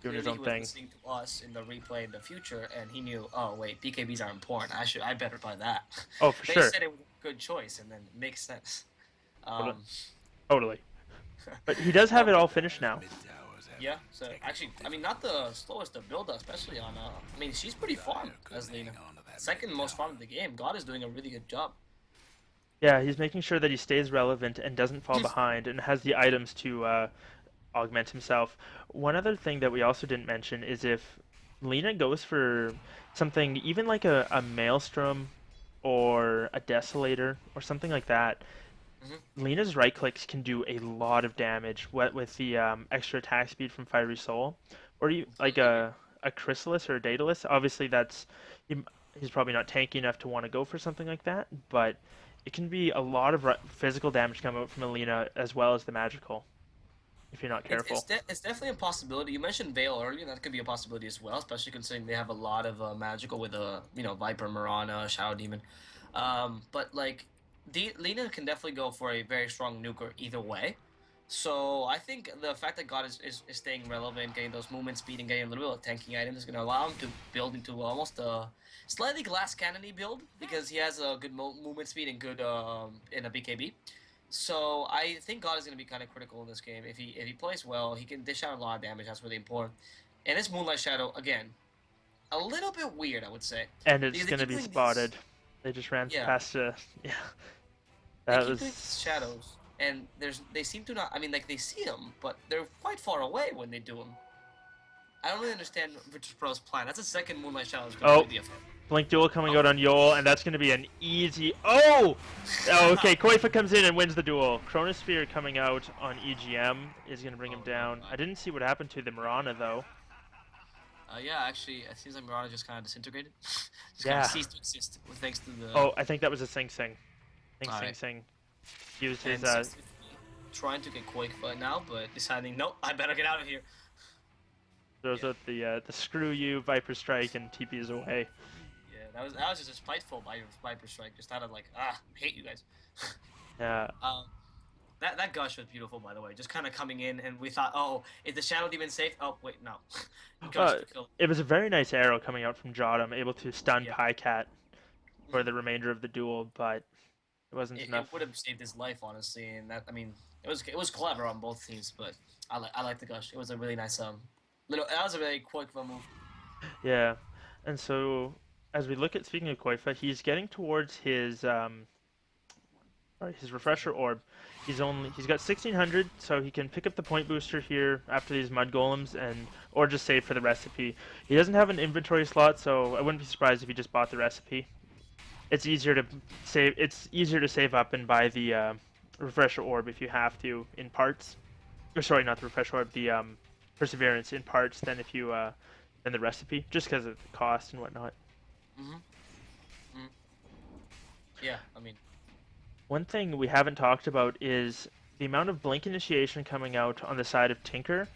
[SPEAKER 2] doing his
[SPEAKER 1] Clearly,
[SPEAKER 2] own
[SPEAKER 1] he was
[SPEAKER 2] thing.
[SPEAKER 1] listening to us in the replay in the future, and he knew. Oh wait, BKBs are important. I better buy that.
[SPEAKER 2] Oh, for
[SPEAKER 1] They
[SPEAKER 2] sure,
[SPEAKER 1] said it was a good choice, and then it makes sense.
[SPEAKER 2] totally.
[SPEAKER 1] Um,
[SPEAKER 2] Totally. But he does have it all finished
[SPEAKER 3] Dire's
[SPEAKER 2] now.
[SPEAKER 3] mid towers have
[SPEAKER 1] Yeah, so actually, I mean, not the slowest to build, especially on. I mean, she's pretty farmed as Lena. Second most farmed in the game. God is doing a really good job.
[SPEAKER 2] Yeah, he's making sure that he stays relevant and doesn't fall behind, and has the items to augment himself. One other thing that we also didn't mention is if Lena goes for something even like a Maelstrom or a Desolator or something like that,
[SPEAKER 1] hmm
[SPEAKER 2] Lena's right clicks can do a lot of damage with the extra attack speed from Fiery Soul. Or you like
[SPEAKER 1] Completely agree.
[SPEAKER 2] a Chrysalis or a Daedalus. Obviously, he, he's probably not tanky enough to want to go for something like that, but it can be a lot of physical damage come out from Alina as well as the magical if you're not careful.
[SPEAKER 1] It's definitely a possibility. You mentioned Veil earlier. That could be a possibility as well, especially considering they have a lot of magical with Viper, Mirana, Shadow Demon. But like, Lena can definitely go for a very strong nuker either way. So I think the fact that God is staying relevant, getting those movement speed, and getting a little bit of tanking items is going to allow him to build into almost a slightly glass cannony build because he has a good movement speed and good in a BKB. So I think God is going to be kind of critical in this game. If he plays well, he can dish out a lot of damage. That's really important. And this Moonlight Shadow again, a little bit weird, I would say,
[SPEAKER 2] And it's
[SPEAKER 1] because they
[SPEAKER 2] going to
[SPEAKER 1] keep
[SPEAKER 2] be
[SPEAKER 1] doing these.
[SPEAKER 2] spotted. They just ran
[SPEAKER 1] Yeah,
[SPEAKER 2] past yeah.
[SPEAKER 1] they
[SPEAKER 2] That
[SPEAKER 1] keep doing these
[SPEAKER 2] was
[SPEAKER 1] shadows, and they seem to not. I mean, like they see them, but they're quite far away when they do them. I don't really understand Virtus Pro's plan. That's the second Moonlight Shadow is
[SPEAKER 2] Oh,
[SPEAKER 1] completely affected.
[SPEAKER 2] Blink Duel coming
[SPEAKER 1] Oh.
[SPEAKER 2] out on Yol, and that's going to be an easy. Oh! Oh, okay, Koifa comes in and wins the duel. Chronosphere coming out on EGM is going to bring him
[SPEAKER 1] Oh no.
[SPEAKER 2] down. I didn't see what happened to the Mirana, though.
[SPEAKER 1] Yeah, actually, it seems like Mirana just kind of disintegrated. Just kind of
[SPEAKER 2] Yeah.
[SPEAKER 1] ceased to exist thanks to the.
[SPEAKER 2] Oh, I think that was a Sing Sing. I think Sing
[SPEAKER 1] Alright.
[SPEAKER 2] Sing used
[SPEAKER 1] And
[SPEAKER 2] his.
[SPEAKER 1] 650 trying to get Quake Fight now, but deciding, nope, I better get out of here.
[SPEAKER 2] Throws
[SPEAKER 1] Yeah.
[SPEAKER 2] out the screw you, Viper Strike, and TPs away.
[SPEAKER 1] Yeah, that was just a spiteful Viper Strike, just out of like, I hate you guys.
[SPEAKER 2] Yeah.
[SPEAKER 1] um, that gush was beautiful, by the way. Just kind of coming in, and we thought, oh, is the Shadow Demon safe? Oh, wait, no. Gush
[SPEAKER 2] Uh,
[SPEAKER 1] to kill.
[SPEAKER 2] it was a very nice arrow coming out from Jottam, able to stun
[SPEAKER 1] Yeah.
[SPEAKER 2] Pycat for the remainder of the duel, but it wasn't
[SPEAKER 1] It
[SPEAKER 2] enough.
[SPEAKER 1] would have saved his life, honestly, and that I mean, it was clever on both teams, but I like the gush. It was a really nice little. That was a very quick of a move.
[SPEAKER 2] Yeah, and so as we look at, speaking of Koifa, he's getting towards his refresher orb. He's got 1600, so he can pick up the point booster here after these mud golems, or just save for the recipe. He doesn't have an inventory slot, so I wouldn't be surprised if he just bought the recipe. It's easier to save. It's easier to save up and buy the refresher orb if you have to in parts. Or sorry, not the refresher orb, the perseverance in parts than if you than the recipe, just because of the cost and whatnot.
[SPEAKER 1] Mm-hmm. Mm. Yeah, I mean,
[SPEAKER 2] One thing we haven't talked about is the amount of blink initiation coming out on the side of Tinker.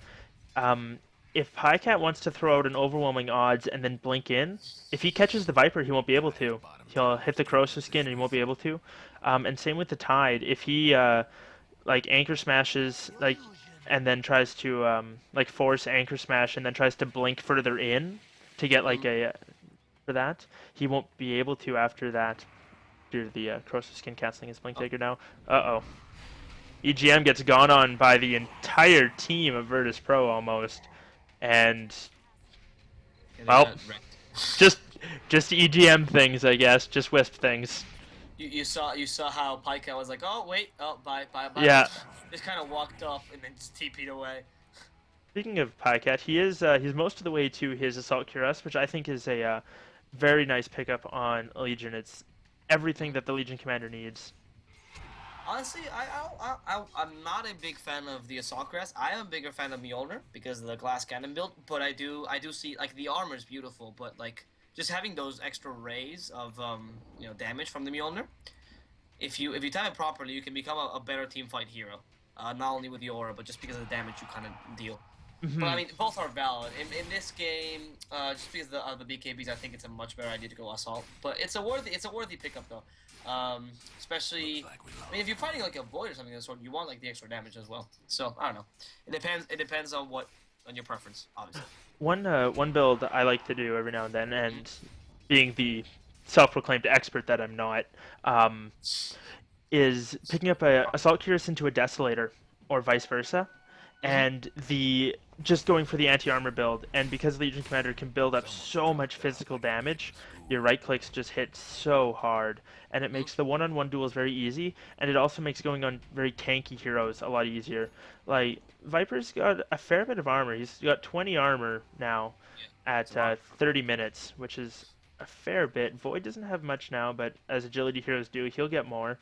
[SPEAKER 2] If Pycat wants to throw out an overwhelming odds and then blink in, if he catches the Viper, he won't be able to. He'll hit the Corrosive Skin and he won't be able to. And same with the Tide. If he like anchor smashes and then tries to like force anchor smash and then tries to blink further in to get like a for that, he won't be able to after that due to the Corrosive Skin canceling his blink taker now. Uh-oh. EGM gets gone on by the entire team of Virtus Pro almost. And well, just EGM things, I guess, just Wisp things.
[SPEAKER 1] You saw how Pycat was like, oh wait, oh bye.
[SPEAKER 2] Yeah.
[SPEAKER 1] Just kind of walked up and then just TP'd away.
[SPEAKER 2] Speaking of Pycat, he's most of the way to his Assault Cuirass, which I think is a very nice pickup on Legion. It's everything that the Legion commander needs.
[SPEAKER 1] Honestly, I'm not a big fan of the Assault Crest. I am a bigger fan of Mjolnir because of the glass cannon build. But I do see like the armor is beautiful, but like just having those extra rays of damage from the Mjolnir. If you time it properly, you can become a better team fight hero. Not only with the aura, but just because of the damage you kind of deal.
[SPEAKER 2] Mm-hmm.
[SPEAKER 1] But I mean, both are valid. In this game, just because of the BKBs, I think it's a much better idea to go assault. But it's a worthy pickup though. Especially, I mean, if you're fighting like a void or something of the sort, you want like the extra damage as well. So I don't know. It depends on your preference, obviously.
[SPEAKER 2] One build I like to do every now and then, and being the self-proclaimed expert that I'm not, is picking up a Assault Cuirass into a Desolator, or vice versa, and just going for the anti-armor build. And because Legion Commander can build up so much physical damage, your right clicks just hit so hard, and it makes the one-on-one duels very easy, and it also makes going on very tanky heroes a lot easier. Like, Viper's got a fair bit of armor. He's got 20 armor now at 30 minutes, which is a fair bit. Void doesn't have much now, but as agility heroes do, he'll get more,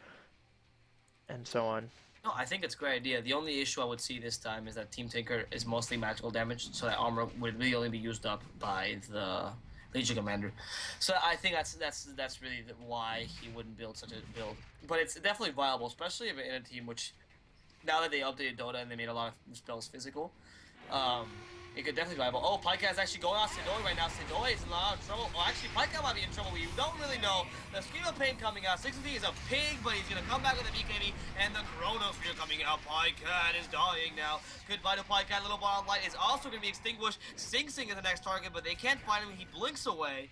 [SPEAKER 2] and so on.
[SPEAKER 1] No, I think it's a great idea. The only issue I would see this time is that Team Tinker is mostly magical damage, so that armor would really only be used up by the Legion Commander. So I think that's really why he wouldn't build such a build. But it's definitely viable, especially in a team which, now that they updated Dota and they made a lot of spells physical, it could definitely be viable. Oh, Pycat's actually going on Sidoi right now. Sidoi is in a lot of trouble. Well, actually, Pycat might be in trouble. We don't really know. The Scream of Pain coming out. 60 is a pig, but he's going to come back with a BKB. And the Chronosphere coming out. Pycat is dying now. Goodbye to Pycat. Little Ball of Light is also going to be extinguished. Sing Sing is the next target, but they can't find him. He blinks away.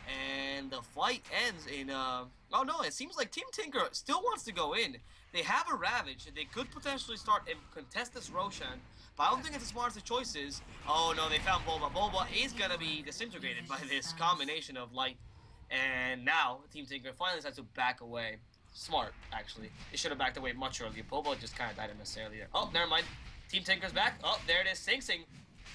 [SPEAKER 1] And the fight ends in, oh no, it seems like Team Tinker still wants to go in. They have a Ravage. They could potentially start and contest this Roshan. But I don't think it's the smartest of choices. Oh no, they found Boba. Boba is gonna be disintegrated by this combination of light. And now, Team Tinker finally decides to back away. Smart, actually. They should have backed away much earlier. Boba just kind of died unnecessarily there. Oh, never mind. Team Tinker's back. Oh, there it is. Sing Sing.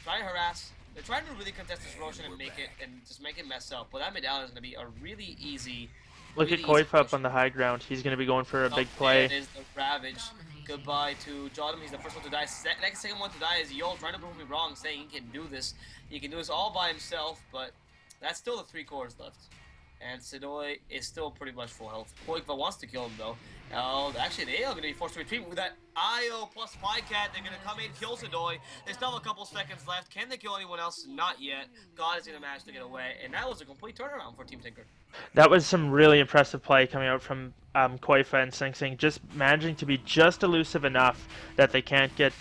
[SPEAKER 1] Trying to harass. They're trying to really contest this Roshan and make it mess up. But that medallion is gonna be a really easy.
[SPEAKER 2] Look at Koif up on the high ground. He's going to be going for a big play.
[SPEAKER 1] There it is, the Ravage. Goodbye to Jodam. He's the first one to die. Next second one to die is Yol, trying to prove me wrong, saying he can do this. He can do this all by himself, but that's still the 3 cores left. And Sidoi is still pretty much full health. Koikva wants to kill him, though. Actually, they are going to be forced to retreat with that IO plus Pycat. They're going to come in, kill Sidoi. They still have a couple seconds left. Can they kill anyone else? Not yet. God is going to manage to get away. And that was a complete turnaround for Team Tinker.
[SPEAKER 2] That was some really impressive play coming out from Koifa and Sing Sing, just managing to be just elusive enough that they can't get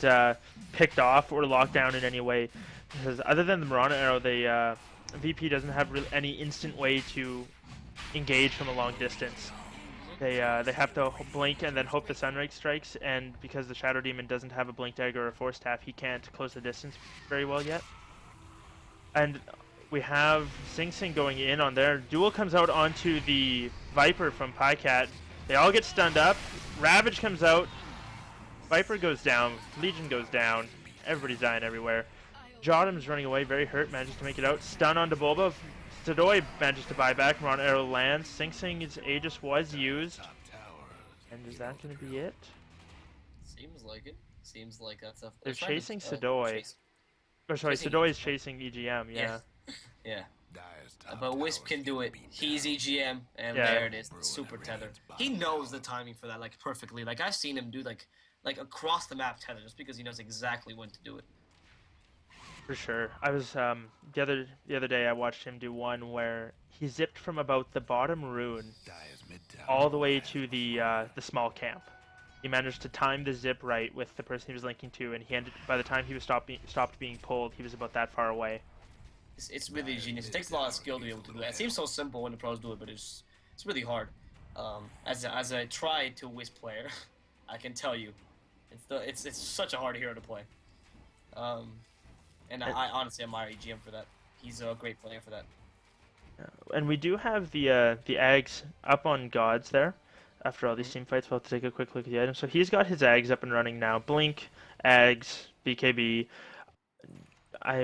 [SPEAKER 2] picked off or locked down in any way. Because other than the Mirana arrow, the VP doesn't have any instant way to engage from a long distance. They have to blink and then hope the Sunrake strikes, and because the Shadow Demon doesn't have a blink dagger or a force staff, he can't close the distance very well yet. And we have Sing Sing going in on there. Duel comes out onto the Viper from Pycat. They all get stunned up. Ravage comes out. Viper goes down. Legion goes down. Everybody's dying everywhere. Jotum's running away, very hurt, manages to make it out. Stun onto Bulba. Sidoi manages to buy back. Ron Arrow lands. Sing Sing's Aegis was used. And is that going to be it?
[SPEAKER 1] Seems like it. Seems like that's a.
[SPEAKER 2] They're chasing Sidoi. Or sorry, Sidoi is chasing EGM, yeah.
[SPEAKER 1] Yeah. But Wisp can do it. He's EGM, and there it is. Super tether. He knows the timing for that like perfectly. Like I've seen him do like across the map tether just because he knows exactly when to do it.
[SPEAKER 2] For sure. I was the other day I watched him do one where he zipped from about the bottom rune all the way to the small camp. He managed to time the zip right with the person he was linking to, and by the time he was stopped being pulled, he was about that far away.
[SPEAKER 1] It's really genius. It takes a lot of skill to be able to do that. It seems so simple when the pros do it, but it's really hard. As a try to Wisp player, I can tell you, it's such a hard hero to play. And I honestly admire EGM for that. He's a great player for that.
[SPEAKER 2] And we do have the Ags up on Gods there. After all these team fights, we'll have to take a quick look at the items. So he's got his Ags up and running now. Blink, Ags, BKB. I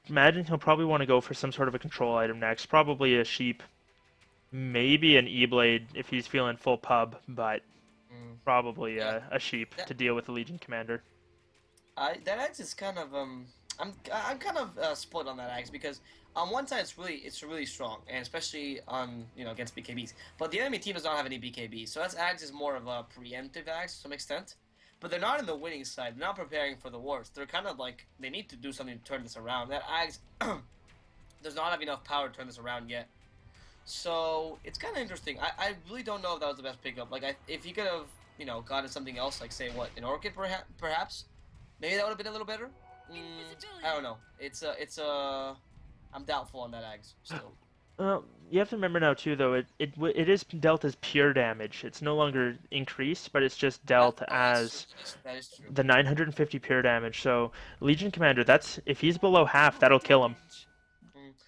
[SPEAKER 2] imagine he'll probably want to go for some sort of a control item next. Probably a Sheep. Maybe an E-Blade if he's feeling full pub, but probably a Sheep to deal with the Legion Commander.
[SPEAKER 1] That Ags is kind of I'm kind of split on that Ags because on one side it's really strong, and especially on against BKBs. But the enemy team does not have any BKBs, so that Ags is more of a preemptive Ags to some extent. But they're not in the winning side. They're not preparing for the wars. They're kind of like they need to do something to turn this around. That Ags does not have enough power to turn this around yet. So it's kind of interesting. I really don't know if that was the best pickup. Like if he could have gotten something else, like say what an Orchid perhaps, maybe that would have been a little better. I don't know. I'm doubtful on that Ags still.
[SPEAKER 2] You have to remember now too, though. It is dealt as pure damage. It's no longer increased, but it's just dealt as the 950 pure damage. So Legion Commander, if he's below half, that'll kill him.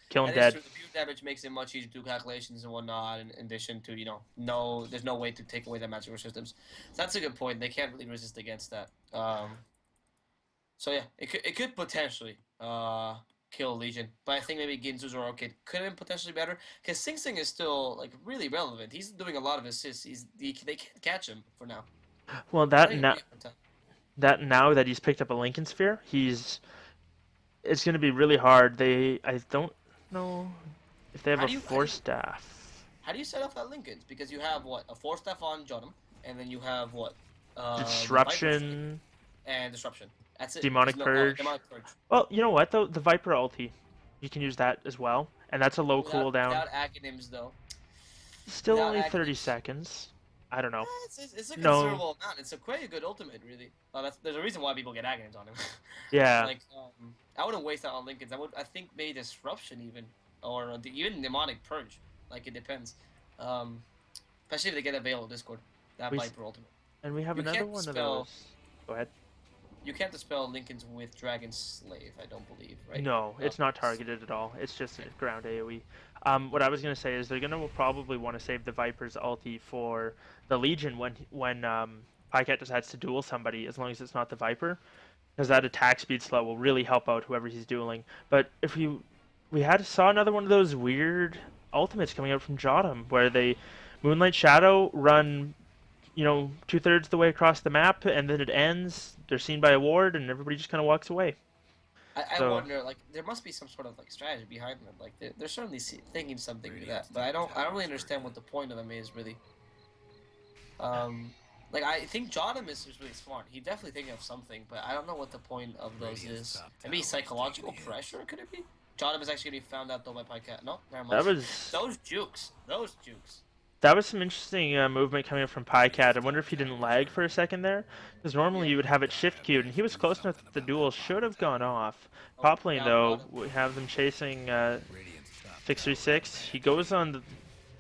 [SPEAKER 2] Kill him dead.
[SPEAKER 1] The pure damage makes it much easier to do calculations and whatnot. In addition to there's no way to take away their magic resistance. So that's a good point. They can't really resist against that. So yeah, it could potentially kill Legion, but I think maybe Ginzu's or Orchid could have been potentially better because Sing Sing is still like really relevant. He's doing a lot of assists. They can't catch him for now.
[SPEAKER 2] Well, now that he's picked up a Lincoln Sphere, it's going to be really hard. I don't know if they have a Force Staff.
[SPEAKER 1] How do you set off that Lincolns? Because you have a Force Staff on Jotum, and then you have
[SPEAKER 2] Disruption
[SPEAKER 1] and Disruption. That's it.
[SPEAKER 2] Demonic Purge.
[SPEAKER 1] Demonic Purge.
[SPEAKER 2] Well, you know what though? The Viper ulti, you can use that as well, and that's a low cooldown.
[SPEAKER 1] Without Aghanim's though.
[SPEAKER 2] Still only 30 seconds. I don't know.
[SPEAKER 1] It's a considerable amount. It's quite a good ultimate, really. There's a reason why people get Aghanims on him.
[SPEAKER 2] Yeah.
[SPEAKER 1] Like, I wouldn't waste that on Lincolns. I think maybe Disruption even, or even Demonic Purge. Like it depends. Especially if they get available Discord. That Viper ultimate.
[SPEAKER 2] And we have another one of those. Go ahead.
[SPEAKER 1] You can't dispel Lincolns with Dragon Slave, I don't believe, right?
[SPEAKER 2] No, it's not targeted at all. It's just a ground AoE. What I was going to say is they're going to probably want to save the Viper's ulti for the Legion when Pycat decides to duel somebody, as long as it's not the Viper, because that attack speed slow will really help out whoever he's dueling. But if we saw another one of those weird ultimates coming out from Jotum, where they Moonlight Shadow run 2/3 the way across the map, and then it ends. They're seen by a ward, and everybody just kind of walks away.
[SPEAKER 1] I wonder, like, there must be some sort of like strategy behind them. Like, they're certainly thinking something to that, but I don't really understand what the point of them is really. Like I think Jotum is really smart. He's definitely thinking of something, but I don't know what the point of those is. Maybe psychological pressure? Could it be? Jotum is actually getting found out though by Pycat. No, never mind. Those jukes.
[SPEAKER 2] That was some interesting movement coming up from Pycat. I wonder if he didn't lag for a second there, because normally you would have it shift queued, and he was close enough that the duel should have gone off. Top lane though, we have them chasing 636. He goes on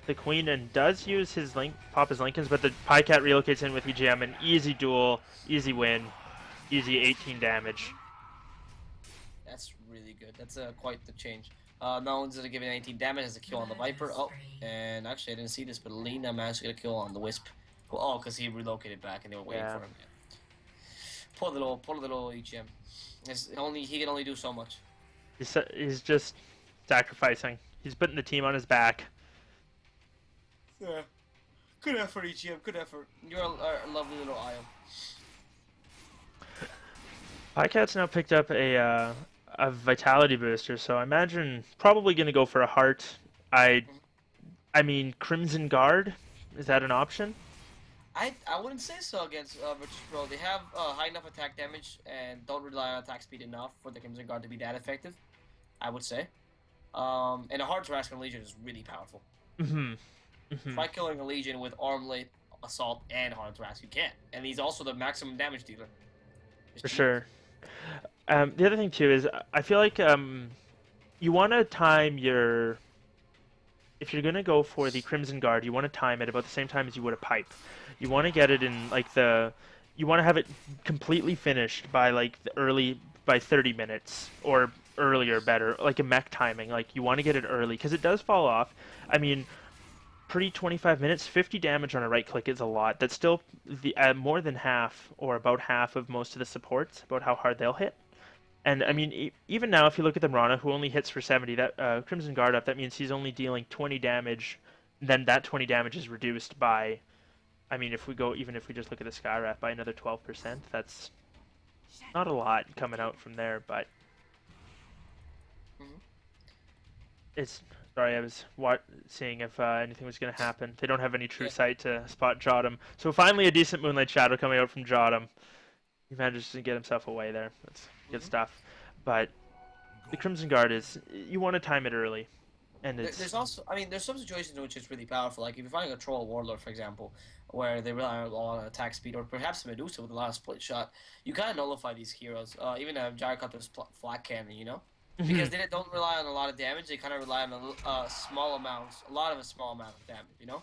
[SPEAKER 2] the Queen and does use his pop his Lincolns, but the Pycat relocates in with EGM. An easy duel, easy win, easy 18 damage.
[SPEAKER 1] That's really good. That's quite the change. No one's gonna give it 19 damage as a kill on the Viper. Oh, and actually I didn't see this, but Lena managed to get a kill on the Wisp. Oh, because he relocated back and they were waiting
[SPEAKER 2] Yeah.
[SPEAKER 1] for him. Yeah. Poor little EGM. He can only do so much.
[SPEAKER 2] He's just sacrificing. He's putting the team on his back.
[SPEAKER 1] Yeah. Good effort, EGM. Good effort. You're a lovely little Io.
[SPEAKER 2] Pycat's now picked up a vitality booster, so I imagine probably going to go for a heart. I mean, Crimson Guard, is that an option?
[SPEAKER 1] I wouldn't say so against Virtus Pro. They have high enough attack damage and don't rely on attack speed enough for the Crimson Guard to be that effective, I would say. And a hard Tarrasque Legion is really powerful. Try killing a Legion with Armlet, Assault, and Hard Tarrasque. You can't. And he's also the maximum damage dealer.
[SPEAKER 2] For sure. The other thing, too, is I feel like you want to time your... If you're going to go for the Crimson Guard, you want to time it about the same time as you would a pipe. You want to get it in, like, the... You want to have it completely finished by, like, by 30 minutes, or earlier better, like a mech timing. Like, you want to get it early, because it does fall off. I mean, pre 25 minutes, 50 damage on a right click is a lot. That's still more than half, or about half of most of the supports, about how hard they'll hit. And I mean, even now, if you look at the Mirana, who only hits for 70, that Crimson Guard up, that means he's only dealing 20 damage. Then that 20 damage is reduced by, I mean, even if we just look at the Skywrath, by another 12%. That's not a lot coming out from there, but it's... Sorry, I was seeing if anything was going to happen. They don't have any true sight to spot Jotum. So finally a decent Moonlight Shadow coming out from Jotum. He manages to get himself away there. That's good stuff. But the Crimson Guard is... You want to time it early. And
[SPEAKER 1] there's also... I mean, there's some situations in which it's really powerful. Like, if you're fighting a Troll Warlord, for example, where they rely on attack speed, or perhaps Medusa with a lot of split shot, you kind of nullify these heroes. Even a Gyrocopter's Flat Cannon, you know? Because they don't rely on a lot of damage. They kind of rely on a lot of a small amount of damage, you know?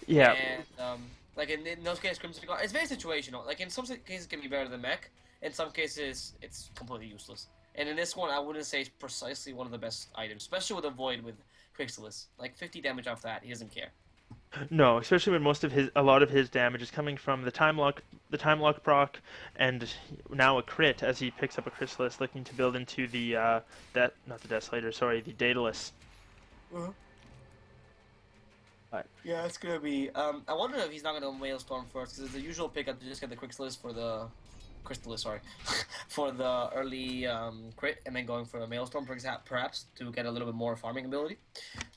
[SPEAKER 2] Yeah.
[SPEAKER 1] And, like, in those cases, Crimson Guard, it's very situational. Like, in some cases, it can be better than Mech. In some cases, it's completely useless. And in this one, I wouldn't say it's precisely one of the best items, especially with a Void with Crixalis. Like, 50 damage off that, he doesn't care.
[SPEAKER 2] No, especially when a lot of his damage is coming from the time lock proc, and now a crit as he picks up a Chrysalis, looking to build into the not the Desolator, sorry, the Daedalus. But
[SPEAKER 1] yeah, it's gonna be. I wonder if he's not gonna Maelstrom first, because it's the usual pickup to just get the Chrysalis for the for the early crit, and then going for a Maelstrom perhaps to get a little bit more farming ability.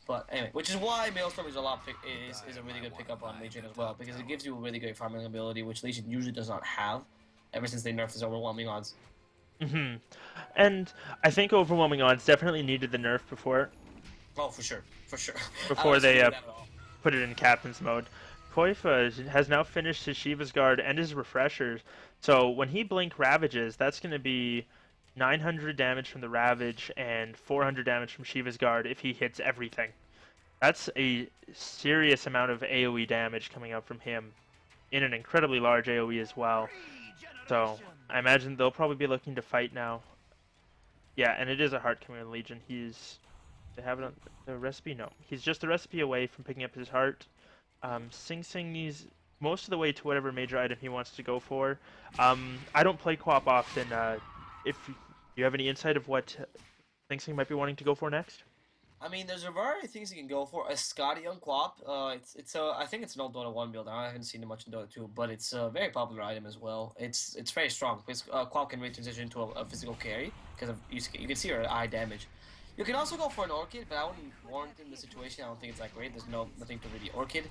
[SPEAKER 1] But anyway, which is why Maelstrom is a really good pickup on Legion as well, because it gives you a really good farming ability, which Legion usually does not have, ever since they nerfed his overwhelming odds.
[SPEAKER 2] And I think overwhelming odds definitely needed the nerf before.
[SPEAKER 1] Oh, for sure.
[SPEAKER 2] Before they put it in captain's mode. Koifa has now finished his Shiva's Guard and his refreshers, so when he blink Ravages, that's going to be 900 damage from the Ravage and 400 damage from Shiva's Guard if he hits everything. That's a serious amount of AoE damage coming out from him in an incredibly large AoE as well. So I imagine they'll probably be looking to fight now. Yeah, and it is a heart coming in Legion. They have it on the recipe? No. He's just a recipe away from picking up his heart. Sing Sing needs most of the way to whatever major item he wants to go for. I don't play Quap often. If you have any insight of what Sing Sing might be wanting to go for next?
[SPEAKER 1] I mean, there's a variety of things you can go for. A Scotty on Quap, I think it's an old Dota 1 build. I haven't seen it much in Dota 2, but it's a very popular item as well. It's very strong because Quap can really transition into a physical carry because you can see her high damage. You can also go for an Orchid, but I wouldn't warrant in the situation. I don't think it's that great. There's nothing to really Orchid.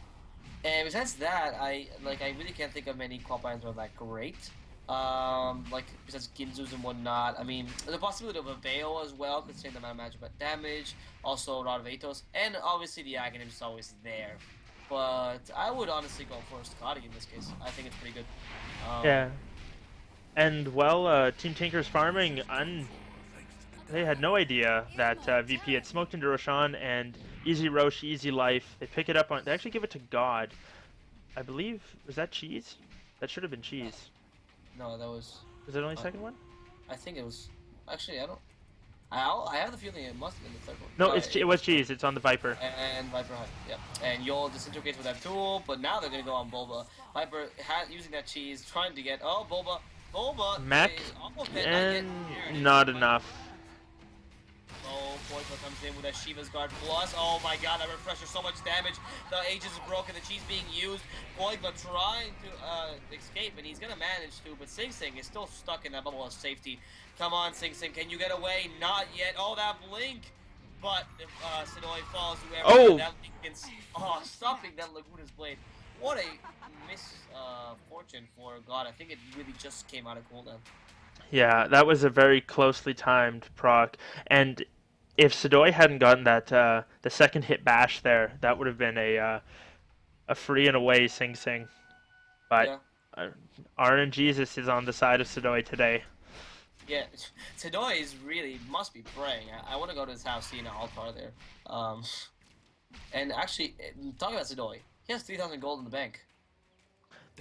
[SPEAKER 1] And besides that, I really can't think of many Quap items that are that great. Like besides Ginzus and whatnot. I mean, there's a possibility of a Veil as well, considering the amount of magic but damage. Also Rod of Athos, and obviously the Aghanim is always there. But I would honestly go for Scotty in this case. I think it's pretty good.
[SPEAKER 2] Yeah. And well, Team Tinker's farming they had no idea that VP had smoked into Roshan, and easy Rosh, easy life. They pick it up on. They actually give it to God. I believe, was that Cheese? That should have been Cheese.
[SPEAKER 1] No, that was.
[SPEAKER 2] Was it only second one?
[SPEAKER 1] I think it was. Actually, I I have the feeling it must have been the third one.
[SPEAKER 2] No,
[SPEAKER 1] No,
[SPEAKER 2] it was G's. It's on the Viper.
[SPEAKER 1] and Viper Hunt, yep. And Yol disintegrates with that tool, but now they're gonna go on Bulba. Viper using that cheese, trying to get Bulba
[SPEAKER 2] Mech,
[SPEAKER 1] is almost dead, not yet.
[SPEAKER 2] and not enough.
[SPEAKER 1] Oh, Poison comes in with that Shiva's Guard plus. Oh my god, that refresher, so much damage. The Aegis is broken, the cheese being used. Poison trying to escape, and he's gonna manage to, but Sing Sing is still stuck in that bubble of safety. Come on, Sing Sing, can you get away? Not yet. Oh, that blink. But if Sidoi falls, whoever that stopping that Laguna's blade. What a misfortune for God. I think it really just came out of cooldown.
[SPEAKER 2] Yeah, that was a very closely timed proc, and if Sidoi hadn't gotten that the second hit bash there, that would have been a free and away Sing Sing. But
[SPEAKER 1] Yeah.
[SPEAKER 2] RNGesus is on the side of Sidoi today.
[SPEAKER 1] Yeah, Sidoi is really must be praying. I want to go to his house, see an altar there. And actually, talking about Sidoi, he has 3,000 gold in the bank.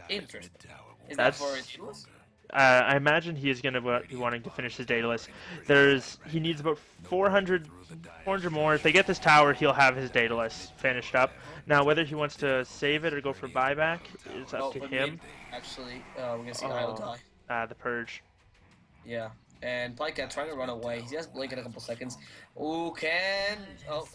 [SPEAKER 1] Interesting. Is that for Daedalus?
[SPEAKER 2] I imagine he is going to be wanting to finish his Daedalus. He needs about 400 more. If they get this tower, he'll have his Daedalus finished up. Now, whether he wants to save it or go for buyback is up to him.
[SPEAKER 1] Actually, we're going to see Io die.
[SPEAKER 2] The Purge.
[SPEAKER 1] Yeah, and Plycat trying to run away. He has blink in a couple seconds. Oh,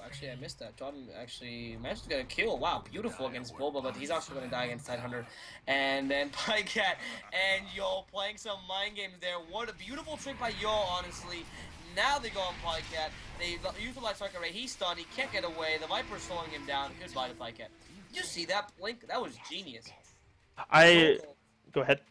[SPEAKER 1] actually I missed that. Jordan actually managed to get a kill. Wow, beautiful against Boba, but he's also going to die against Tidehunter. And then Plycat and Yo playing some mind games there. What a beautiful trick by Yo, honestly. Now they go on Plycat. They utilize Strike Array. He's stunned. He can't get away. The Viper's slowing him down. Goodbye to Plycat. Did you see that blink? That was genius.
[SPEAKER 2] Go ahead.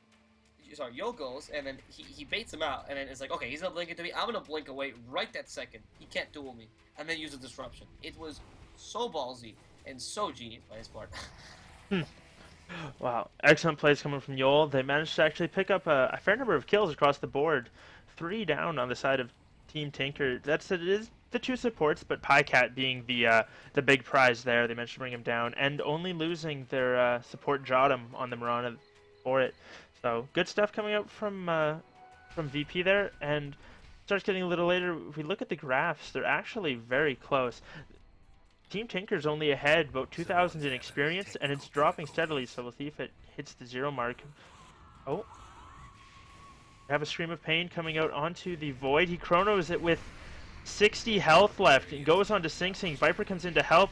[SPEAKER 1] Sorry, Yo goes, and then he baits him out, and then it's like, okay, he's gonna blink into me, I'm gonna blink away right that second. He can't duel me, and then use a disruption. It was so ballsy and so genius by his part.
[SPEAKER 2] Wow, excellent plays coming from Yol. They managed to actually pick up a fair number of kills across the board. 3 down on the side of Team Tinker. It is the 2 supports, but Piecat being the big prize there. They managed to bring him down, and only losing their support Jotum on the Mirana for it. So good stuff coming out from VP there, and starts getting a little later. If we look at the graphs, they're actually very close. Team Tinker's only ahead, about 2,000 in experience, and it's dropping steadily, so we'll see if it hits the 0 mark. Oh. We have a Scream of Pain coming out onto the Void. He chronos it with 60 health left and goes on to Sing Sing. Viper comes in to help.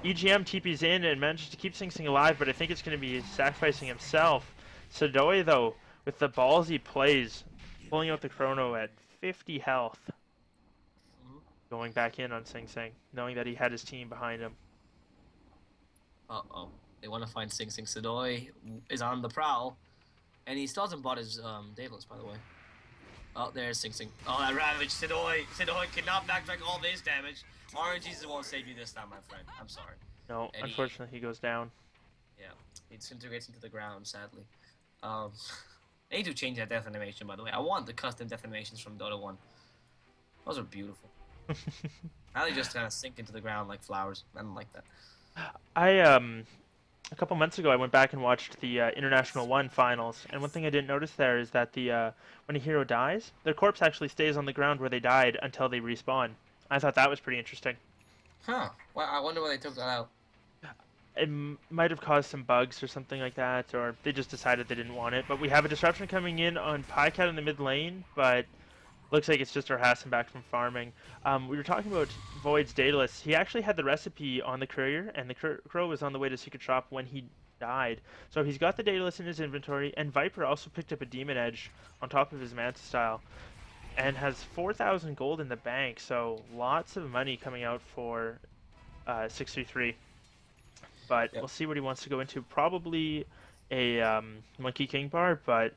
[SPEAKER 2] EGM TP's in and manages to keep Sing Sing alive, but I think it's going to be sacrificing himself. Sidoi, though, with the ballsy plays, pulling out the chrono at 50 health. Going back in on Sing Sing, knowing that he had his team behind him.
[SPEAKER 1] Uh-oh. They want to find Sing Sing. Sidoi is on the prowl. And he still hasn't bought his Daedalus, by the way. Oh, there's Sing Sing. Oh, that Ravage. Sidoi cannot backtrack all this damage. RNGesus won't save you this time, my friend. I'm sorry.
[SPEAKER 2] No, and unfortunately he goes down.
[SPEAKER 1] Yeah, he disintegrates into the ground, sadly. I need to change that death animation, by the way. I want the custom death animations from Dota 1. Those are beautiful. Now they just kind of sink into the ground like flowers. I don't like that.
[SPEAKER 2] A couple months ago, I went back and watched the International 1 finals, and one thing I didn't notice there is that when a hero dies, their corpse actually stays on the ground where they died until they respawn. I thought that was pretty interesting.
[SPEAKER 1] Huh. Well, I wonder why they took that out.
[SPEAKER 2] It might have caused some bugs or something like that, or they just decided they didn't want it. But we have a disruption coming in on Piecat in the mid lane, but looks like it's just our Hassan back from farming. We were talking about Void's Daedalus. He actually had the recipe on the courier, and the crow was on the way to Secret Shop when he died. So he's got the Daedalus in his inventory, and Viper also picked up a Demon Edge on top of his Manta Style, and has 4,000 gold in the bank. So lots of money coming out for 633. But we'll see what he wants to go into. Probably a Monkey King bar, but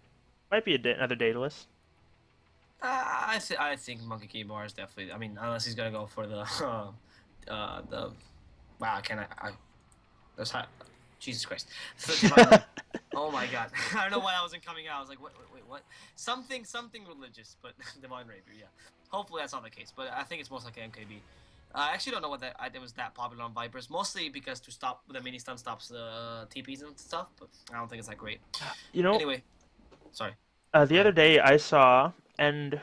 [SPEAKER 2] might be another Daedalus.
[SPEAKER 1] I think Monkey King bar is definitely. I mean, unless he's gonna go for the wow, that's hot. Jesus Christ. Oh my God. I don't know why I wasn't coming out. I was like, wait, what? Something religious, but Divine Rapier, yeah. Hopefully that's not the case, but I think it's most likely MKB. I actually don't know what it was that popular on Vipers, mostly because to stop the mini stun stops the TPs and stuff, but I don't think it's that great.
[SPEAKER 2] You know,
[SPEAKER 1] anyway, sorry.
[SPEAKER 2] The other day I saw, and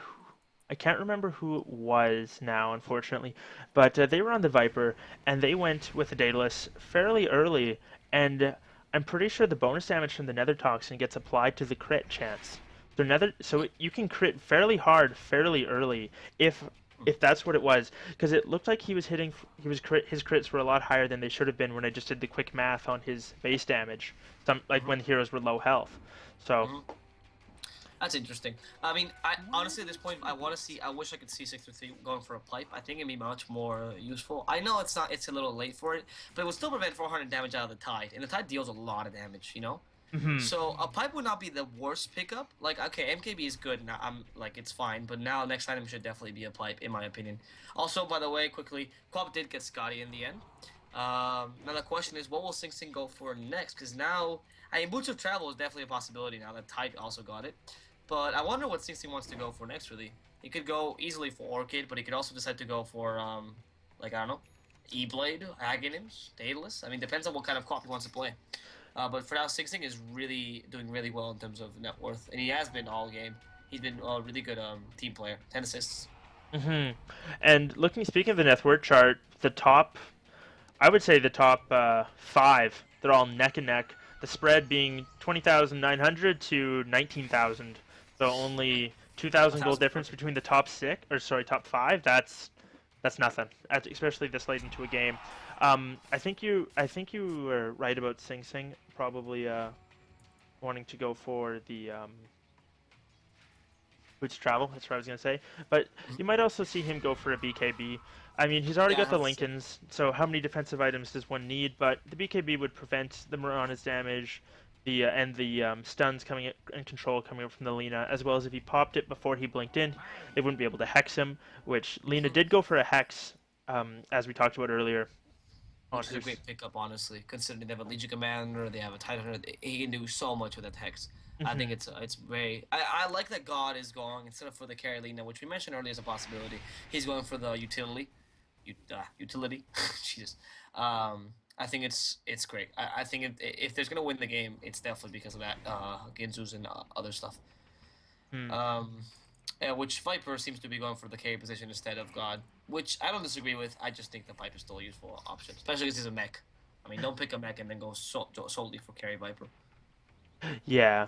[SPEAKER 2] I can't remember who it was now, unfortunately, but they were on the Viper and they went with the Daedalus fairly early, and I'm pretty sure the bonus damage from the Nether Toxin gets applied to the crit chance. So you can crit fairly hard fairly early if that's what it was, because it looked like he was hitting his crits were a lot higher than they should have been when I just did the quick math on his base damage, like when heroes were low health. So.
[SPEAKER 1] Mhm. That's interesting. I mean, I honestly at this point I want to see. I wish I could see 633 going for a pipe. I think it'd be much more useful. I know it's not. It's a little late for it, but it would still prevent 400 damage out of the tide, and the tide deals a lot of damage.
[SPEAKER 2] Mhm.
[SPEAKER 1] So a pipe would not be the worst pickup. Like, okay, MKB is good. Now I'm like it's fine, but now next item should definitely be a pipe, in my opinion. Also, by the way, quickly, Quap did get Scotty in the end. Now the question is, what will Sing Sing go for next? Because now, I mean, Boots of Travel is definitely a possibility now that Tide also got it. But I wonder what Sing Sing wants to go for next. Really, he could go easily for Orchid, but he could also decide to go for like I don't know, E-Blade, Aghanim's, Daedalus. I mean, depends on what kind of Quap he wants to play. But for now, Sing Sing is really doing really well in terms of net worth, and he has been all game. He's been a really good team player. 10 assists.
[SPEAKER 2] Mhm. And speaking of the net worth chart, I would say the top five, they're all neck and neck. The spread being 20,900 to 19,000. So only 2,000 gold
[SPEAKER 1] 1,000.
[SPEAKER 2] difference between the top six, or sorry, top five. That's nothing, especially this late into a game. I think you were right about Sing Sing probably wanting to go for the Boots Travel. That's what I was gonna say. But you might also see him go for a BKB. I mean, he's already
[SPEAKER 1] Yeah,
[SPEAKER 2] got the
[SPEAKER 1] that's
[SPEAKER 2] Lincolns, so how many defensive items does one need? But the BKB would prevent the Mirana's damage, and the stuns coming and control coming up from the Lena, as well as if he popped it before he blinked in, they wouldn't be able to hex him. Which Lena did go for a hex, as we talked about earlier. On
[SPEAKER 1] which is
[SPEAKER 2] her,
[SPEAKER 1] a great pickup, honestly. Considering they have a Legion Commander, they have a Titan, he can do so much with that hex. I think it's very. I like that God is going instead of for the carry Lena, which we mentioned earlier as a possibility. He's going for the utility, utility. Jesus. I think it's great. I think if there's gonna win the game, it's definitely because of that Ginzu's and other stuff.
[SPEAKER 2] hmm.
[SPEAKER 1] Um, which Viper seems to be going for the carry position instead of God, which I don't disagree with. I just think the Pipe is still a useful option, especially because he's a mech. I mean, don't pick a mech and then go solely for carry Viper.
[SPEAKER 2] Yeah.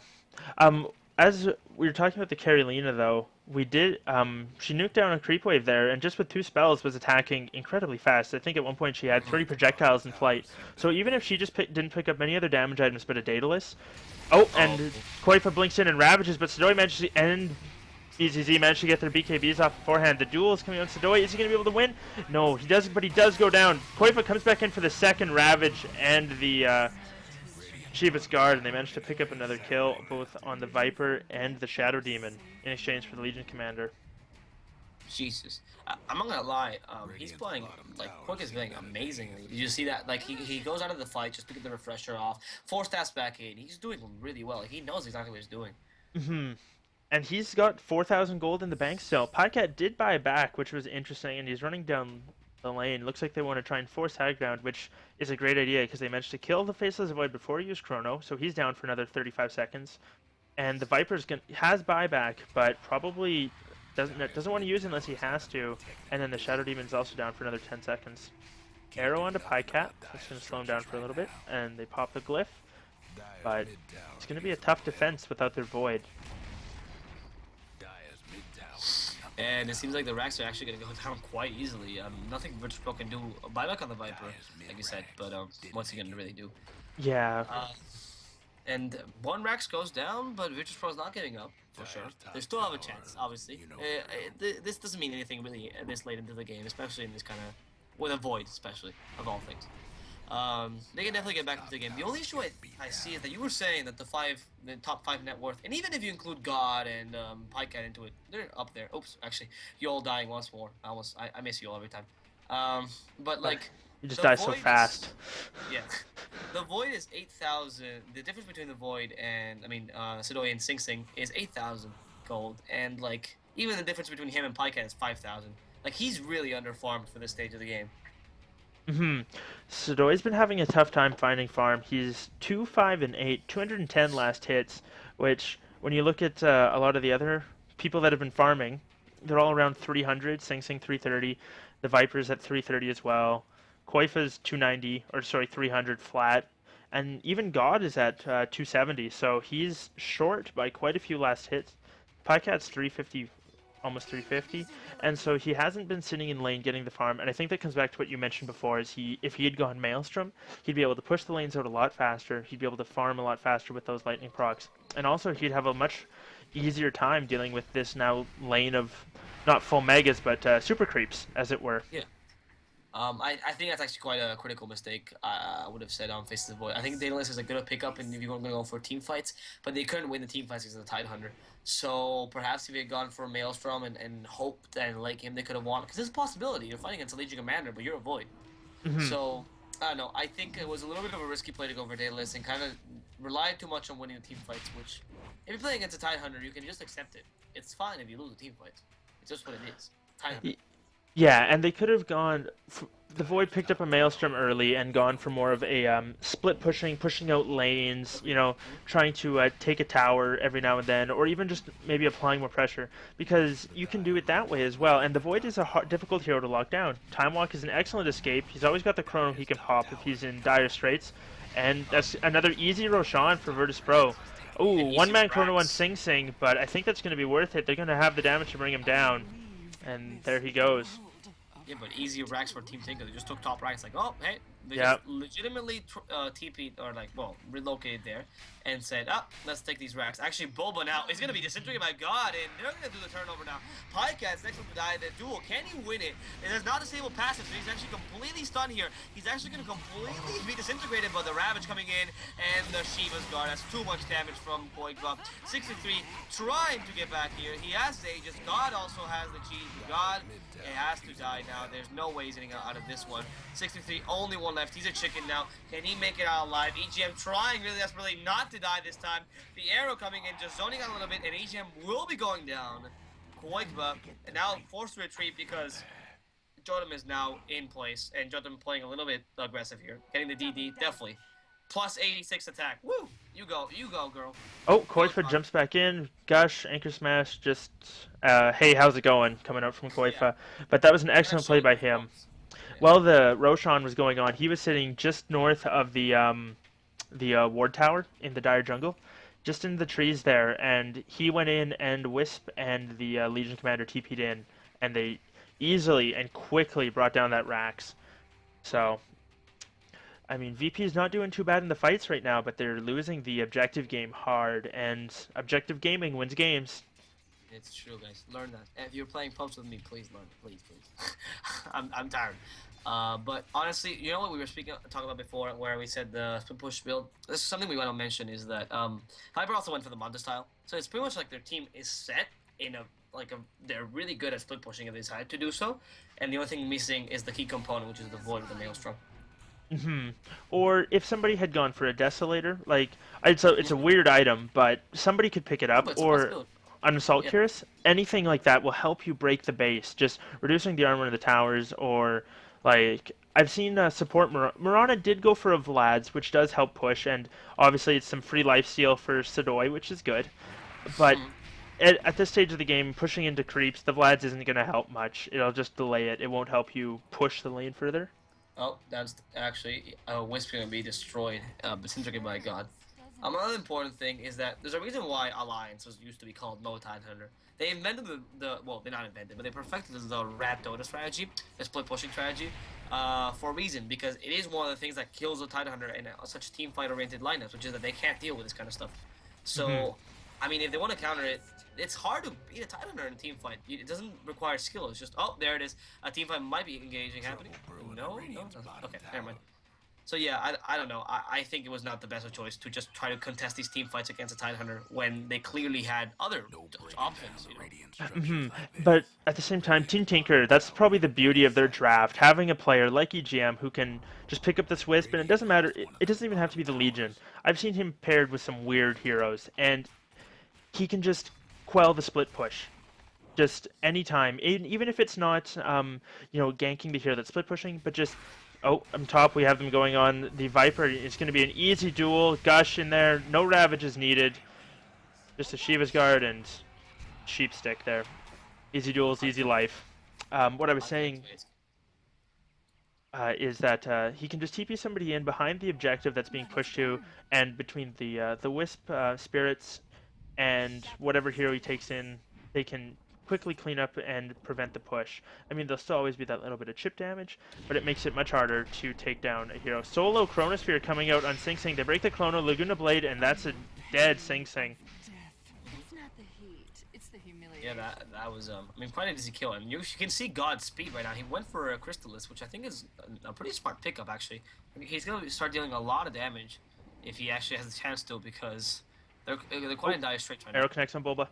[SPEAKER 2] Um, as we were talking about the Carolina, though, she nuked down a creep wave there, and just with two spells was attacking incredibly fast. I think at one point she had 30 projectiles in flight. So even if she just didn't pick up any other damage items but a Daedalus, and Koifa blinks in and ravages, but Sidoi managed to end. BZZ managed to get their BKBs off beforehand. The duel is coming on Sidoi. Is he going to be able to win? No, he doesn't, but he does go down. Koifa comes back in for the second ravage and the Shiva's Guard, and they managed to pick up another kill both on the Viper and the Shadow Demon in exchange for the Legion Commander.
[SPEAKER 1] Jesus, I'm not gonna lie. He's playing like Quick is playing amazingly. Did you see that? Like he goes out of the fight, just picking the refresher off, 4 stats back in. He's doing really well. Like, he knows exactly what he's doing.
[SPEAKER 2] And he's got 4,000 gold in the bank still. Podcat did buy back, which was interesting, and he's running down the lane. Looks like they want to try and force high ground, which is a great idea because they managed to kill the Faceless Void before he used Chrono, so he's down for another 35 seconds. And the Viper's has buyback, but probably doesn't want to use it unless he has to. And then the Shadow Demon's also down for another 10 seconds. Arrow onto Pycat. That's going to slow him down for a little bit, and they pop the glyph. But it's going to be a tough defense without their Void.
[SPEAKER 1] And it seems like the racks are actually going to go down quite easily. Nothing Virtus Pro can do. Buyback on the Viper, like you said, but what's he going to really do?
[SPEAKER 2] Yeah.
[SPEAKER 1] And one Rax goes down, but Virtus Pro is not giving up, for sure. They still have a chance, obviously. This doesn't mean anything really this late into the game, especially in this kind of... with a Void, especially, of all things. They can definitely get back into the game. The only issue I see is that you were saying that the top 5 net worth, and even if you include God and Pycat into it, they're up there. Oops, actually, Yol dying once more. I miss Yol every time. But like,
[SPEAKER 2] you just die so fast.
[SPEAKER 1] Yeah, the Void is 8,000. The difference between the Void and Sidoi and Sing Sing is 8,000 gold, and like even the difference between him and Pycat is 5,000. Like, he's really underfarmed for this stage of the game.
[SPEAKER 2] Sidoi's been having a tough time finding farm. He's 2, 5, and 8, 210 last hits, which when you look at a lot of the other people that have been farming, they're all around 300. Sing Sing 330. The Viper's at 330 as well. Koifa's 290, or sorry, 300 flat. And even God is at 270, so he's short by quite a few last hits. Pycat's 350, almost 350, and so he hasn't been sitting in lane getting the farm. And I think that comes back to what you mentioned before: is if he had gone Maelstrom, he'd be able to push the lanes out a lot faster. He'd be able to farm a lot faster with those lightning procs, and also he'd have a much easier time dealing with this now lane of not full megas but super creeps, as it were.
[SPEAKER 1] Yeah. I think that's actually quite a critical mistake. I would have said on Faces of Void. I think Daedalus is a good pickup, and if you're going to go for team fights, but they couldn't win the team fights because of the Tidehunter. So perhaps if they had gone for Maelstrom and hoped and like him, they could have won. Because there's a possibility you're fighting against a Legion Commander, but you're a Void. So I don't know. I think it was a little bit of a risky play to go for Daedalus and kind of rely too much on winning the team fights. Which, if you're playing against a Tidehunter, you can just accept it. It's fine if you lose the team fights. It's just what it is. Tidehunter.
[SPEAKER 2] Yeah, and they could have gone. The Void picked up a Maelstrom early and gone for more of a split pushing out lanes, trying to take a tower every now and then, or even just maybe applying more pressure, because you can do it that way as well. And the Void is a difficult hero to lock down. Time Walk is an excellent escape. He's always got the Chrono he can pop if he's in dire straits, and that's another easy Roshan for Virtus Pro. Oh, one-man Chrono on Sing Sing, but I think that's going to be worth it. They're going to have the damage to bring him down. And there he goes.
[SPEAKER 1] Yeah, but easy racks for Team Tinker. They just took top ranks. Like, oh, hey, they just legitimately TP'd or relocated there and said, let's take these racks. Actually, Boba now is going to be disintegrated by God, and they're going to do the turnover now. Pycat's next one to die in the duel. Can he win it? And there's not a stable passive, so he's actually completely stunned here. He's actually going to completely be disintegrated, but the Ravage coming in and the Shiva's Guard. That's too much damage from Koigba. 63 trying to get back here. He has Aegis. God also has the cheese. God has to die now. There's no way he's getting out of this one. 63, only one left. He's a chicken now. Can he make it out alive? EGM trying really desperately not to die this time. The arrow coming in, just zoning out a little bit, and EGM will be going down. Koigba, and now forced to retreat because Jotum is now in place, and Jotum playing a little bit aggressive here. Getting the DD, definitely. Plus 86 attack. Woo! You go, girl.
[SPEAKER 2] Oh, Koifa jumps back in. Gush, Anchor Smash, just, hey, how's it going? Coming up from Koifa. Yeah. But that was an excellent play by him. Yeah. While the Roshan was going on, he was sitting just north of the ward tower in the Dire Jungle, just in the trees there, and he went in, and Wisp and the Legion Commander TP'd in, and they easily and quickly brought down that Rax. So, I mean, VP is not doing too bad in the fights right now, but they're losing the objective game hard, and objective gaming wins games.
[SPEAKER 1] It's true, guys. Learn that. If you're playing pubs with me, please learn. Please. I'm tired. But honestly, you know what we were talking about before, where we said the split push build. This is something we want to mention is that Hyper also went for the Manta style, so it's pretty much like their team is set in they're really good at split pushing if they decide to do so, and the only thing missing is the key component, which is the Void with the Maelstrom.
[SPEAKER 2] Or if somebody had gone for a Desolator, it's a weird item, but somebody could pick it up, or an Assault Cuirass. Anything like that will help you break the base, just reducing the armor of the towers, or I've seen support Mirana did go for a Vlad's, which does help push, and obviously it's some free lifesteal for Sidoi, which is good. But at this stage of the game, pushing into creeps, the Vlad's isn't going to help much. It'll just delay it. It won't help you push the lane further.
[SPEAKER 1] Oh, that's actually Wisp going to be destroyed, disintegrated by God. Another important thing is that there's a reason why Alliance was used to be called No Tidehunter. They invented well, they're not invented, but they perfected the Rat Dota strategy, the split pushing strategy, for a reason, because it is one of the things that kills the Tidehunter in such team fight oriented lineups, which is that they can't deal with this kind of stuff. So, I mean, if they want to counter it, it's hard to beat a Tidehunter in a team fight. It doesn't require skill. It's just, oh, there it is. A team fight might be engaging happening. No? Okay, never mind. So yeah, I don't know. I think it was not the best of choice to just try to contest these team fights against a Tidehunter when they clearly had other options.
[SPEAKER 2] But at the same time, Team Tinker, that's probably the beauty of their draft. Having a player like EGM who can just pick up this Wisp, and it doesn't matter. It doesn't even have to be the Legion. I've seen him paired with some weird heroes, and he can just quell the split push. Just anytime, even if it's not, ganking the hero that's split pushing, but just. Oh, on top we have them going on the Viper. It's going to be an easy duel. Gush in there. No Ravage is needed. Just a Shiva's Guard and Sheep Stick there. Easy duels, easy life. What I was saying is that he can just TP somebody in behind the objective that's being pushed to, and between the Wisp spirits and whatever hero he takes in, they can quickly clean up and prevent the push. I mean, there'll still always be that little bit of chip damage, but it makes it much harder to take down a hero. Solo Chronosphere coming out on Sing Sing. They break the Chrono, Laguna Blade, and that's a dead Sing Sing.
[SPEAKER 1] Yeah, that was I mean, quite an easy kill, and you can see God's speed right now. He went for a Crystallis, which I think is a pretty smart pickup actually. I mean, he's gonna start dealing a lot of damage if he actually has a chance to, because they're quite in dire straits right now.
[SPEAKER 2] Arrow connects on Bulba.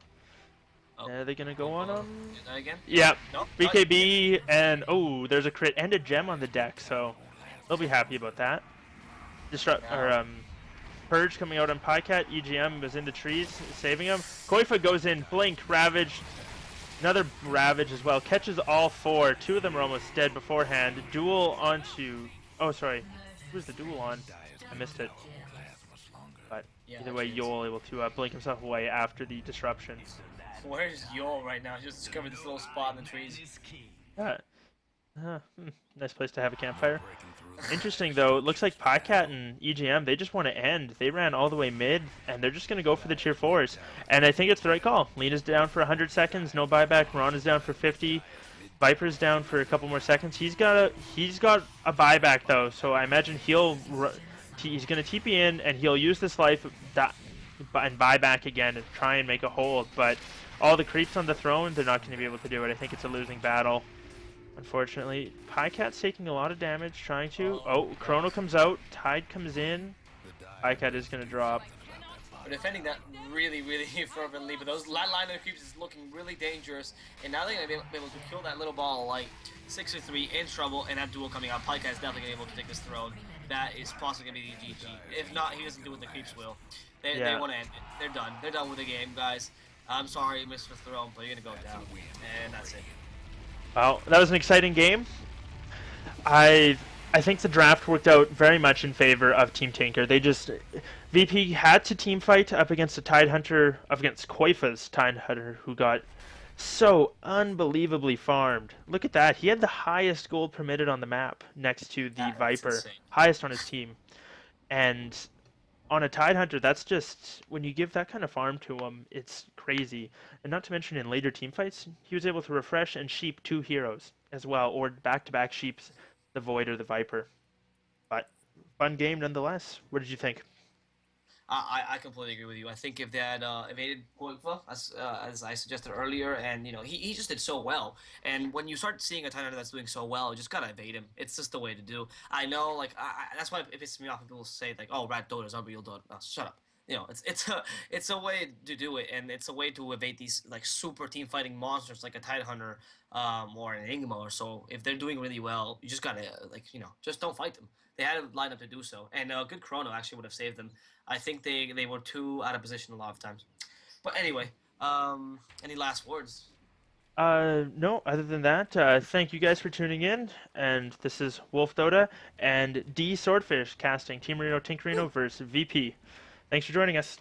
[SPEAKER 1] Oh.
[SPEAKER 2] Are they gonna go on him?
[SPEAKER 1] That again?
[SPEAKER 2] Yeah.
[SPEAKER 1] Nope.
[SPEAKER 2] BKB, and oh, there's a crit and a gem on the deck, so they'll be happy about that. Purge coming out on Pycat. EGM was in the trees, saving him. Koifa goes in, blink, ravage, another ravage as well. Catches all four. Two of them are almost dead beforehand. Duel onto. Oh, sorry. Who's the duel on? I missed it. But either way, Yol able to blink himself away after the disruption.
[SPEAKER 1] Where's Yol right now? He just discovered this little spot in the trees.
[SPEAKER 2] Nice place to have a campfire. Interesting though, it looks like Pycat and EGM, they just want to end. They ran all the way mid, and they're just going to go for the tier 4s. And I think it's the right call. Lena's down for 100 seconds, no buyback. Ron down for 50. Viper's down for a couple more seconds. He's got a buyback though, so I imagine he's going to TP in, and he'll use this life and buy back again and try and make a hold. But all the creeps on the throne, they're not going to be able to do it. I think it's a losing battle. Unfortunately, Pycat's taking a lot of damage trying to. Oh, Chrono comes out, Tide comes in. Pycat is going to drop.
[SPEAKER 1] We're defending that really, really fervently, but those line of creeps is looking really dangerous. And now they're going to be able to kill that little ball of light. 6-3 in trouble, and that duel coming out. Pycat is definitely going to be able to take this throne. That is possibly going to be the GG. If not, he doesn't do what the creeps will. They want to end it. They're done. They're done with the game, guys. I'm sorry, Mr. Throne, but you're going to go down. And that's it.
[SPEAKER 2] Well, that was an exciting game. I think the draft worked out very much in favor of Team Tinker. VP had to team fight up against a Tide Hunter, up against Koifa's Tide Hunter, who got so unbelievably farmed. Look at that. He had the highest gold permitted on the map next to the Viper.
[SPEAKER 1] Insane.
[SPEAKER 2] Highest on his team. And on a Tide Hunter, that's just, when you give that kind of farm to him, it's crazy. And not to mention in later team fights, he was able to refresh and sheep 2 heroes as well, or back-to-back sheeps the Void or the Viper. But fun game nonetheless. What did you think?
[SPEAKER 1] I completely agree with you. I think if they had evaded Koifa, as I suggested earlier, and he just did so well. And when you start seeing a Titan that's doing so well, you just gotta evade him. It's just the way to do. I know, like that's why it pisses me off when people say like, "Oh, Rat Dota is unreal Dota." No, shut up. It's a way to do it, and it's a way to evade these like super team fighting monsters like a Tide Hunter, or an Enigma or so. If they're doing really well, you just gotta just don't fight them. They had a lineup to do so, and a good Chrono actually would have saved them. I think they were too out of position a lot of times. But anyway, any last words?
[SPEAKER 2] No, other than that, thank you guys for tuning in, and this is Wolf Dota and D Swordfish casting Team Reno Tinkerino versus VP. Thanks for joining us.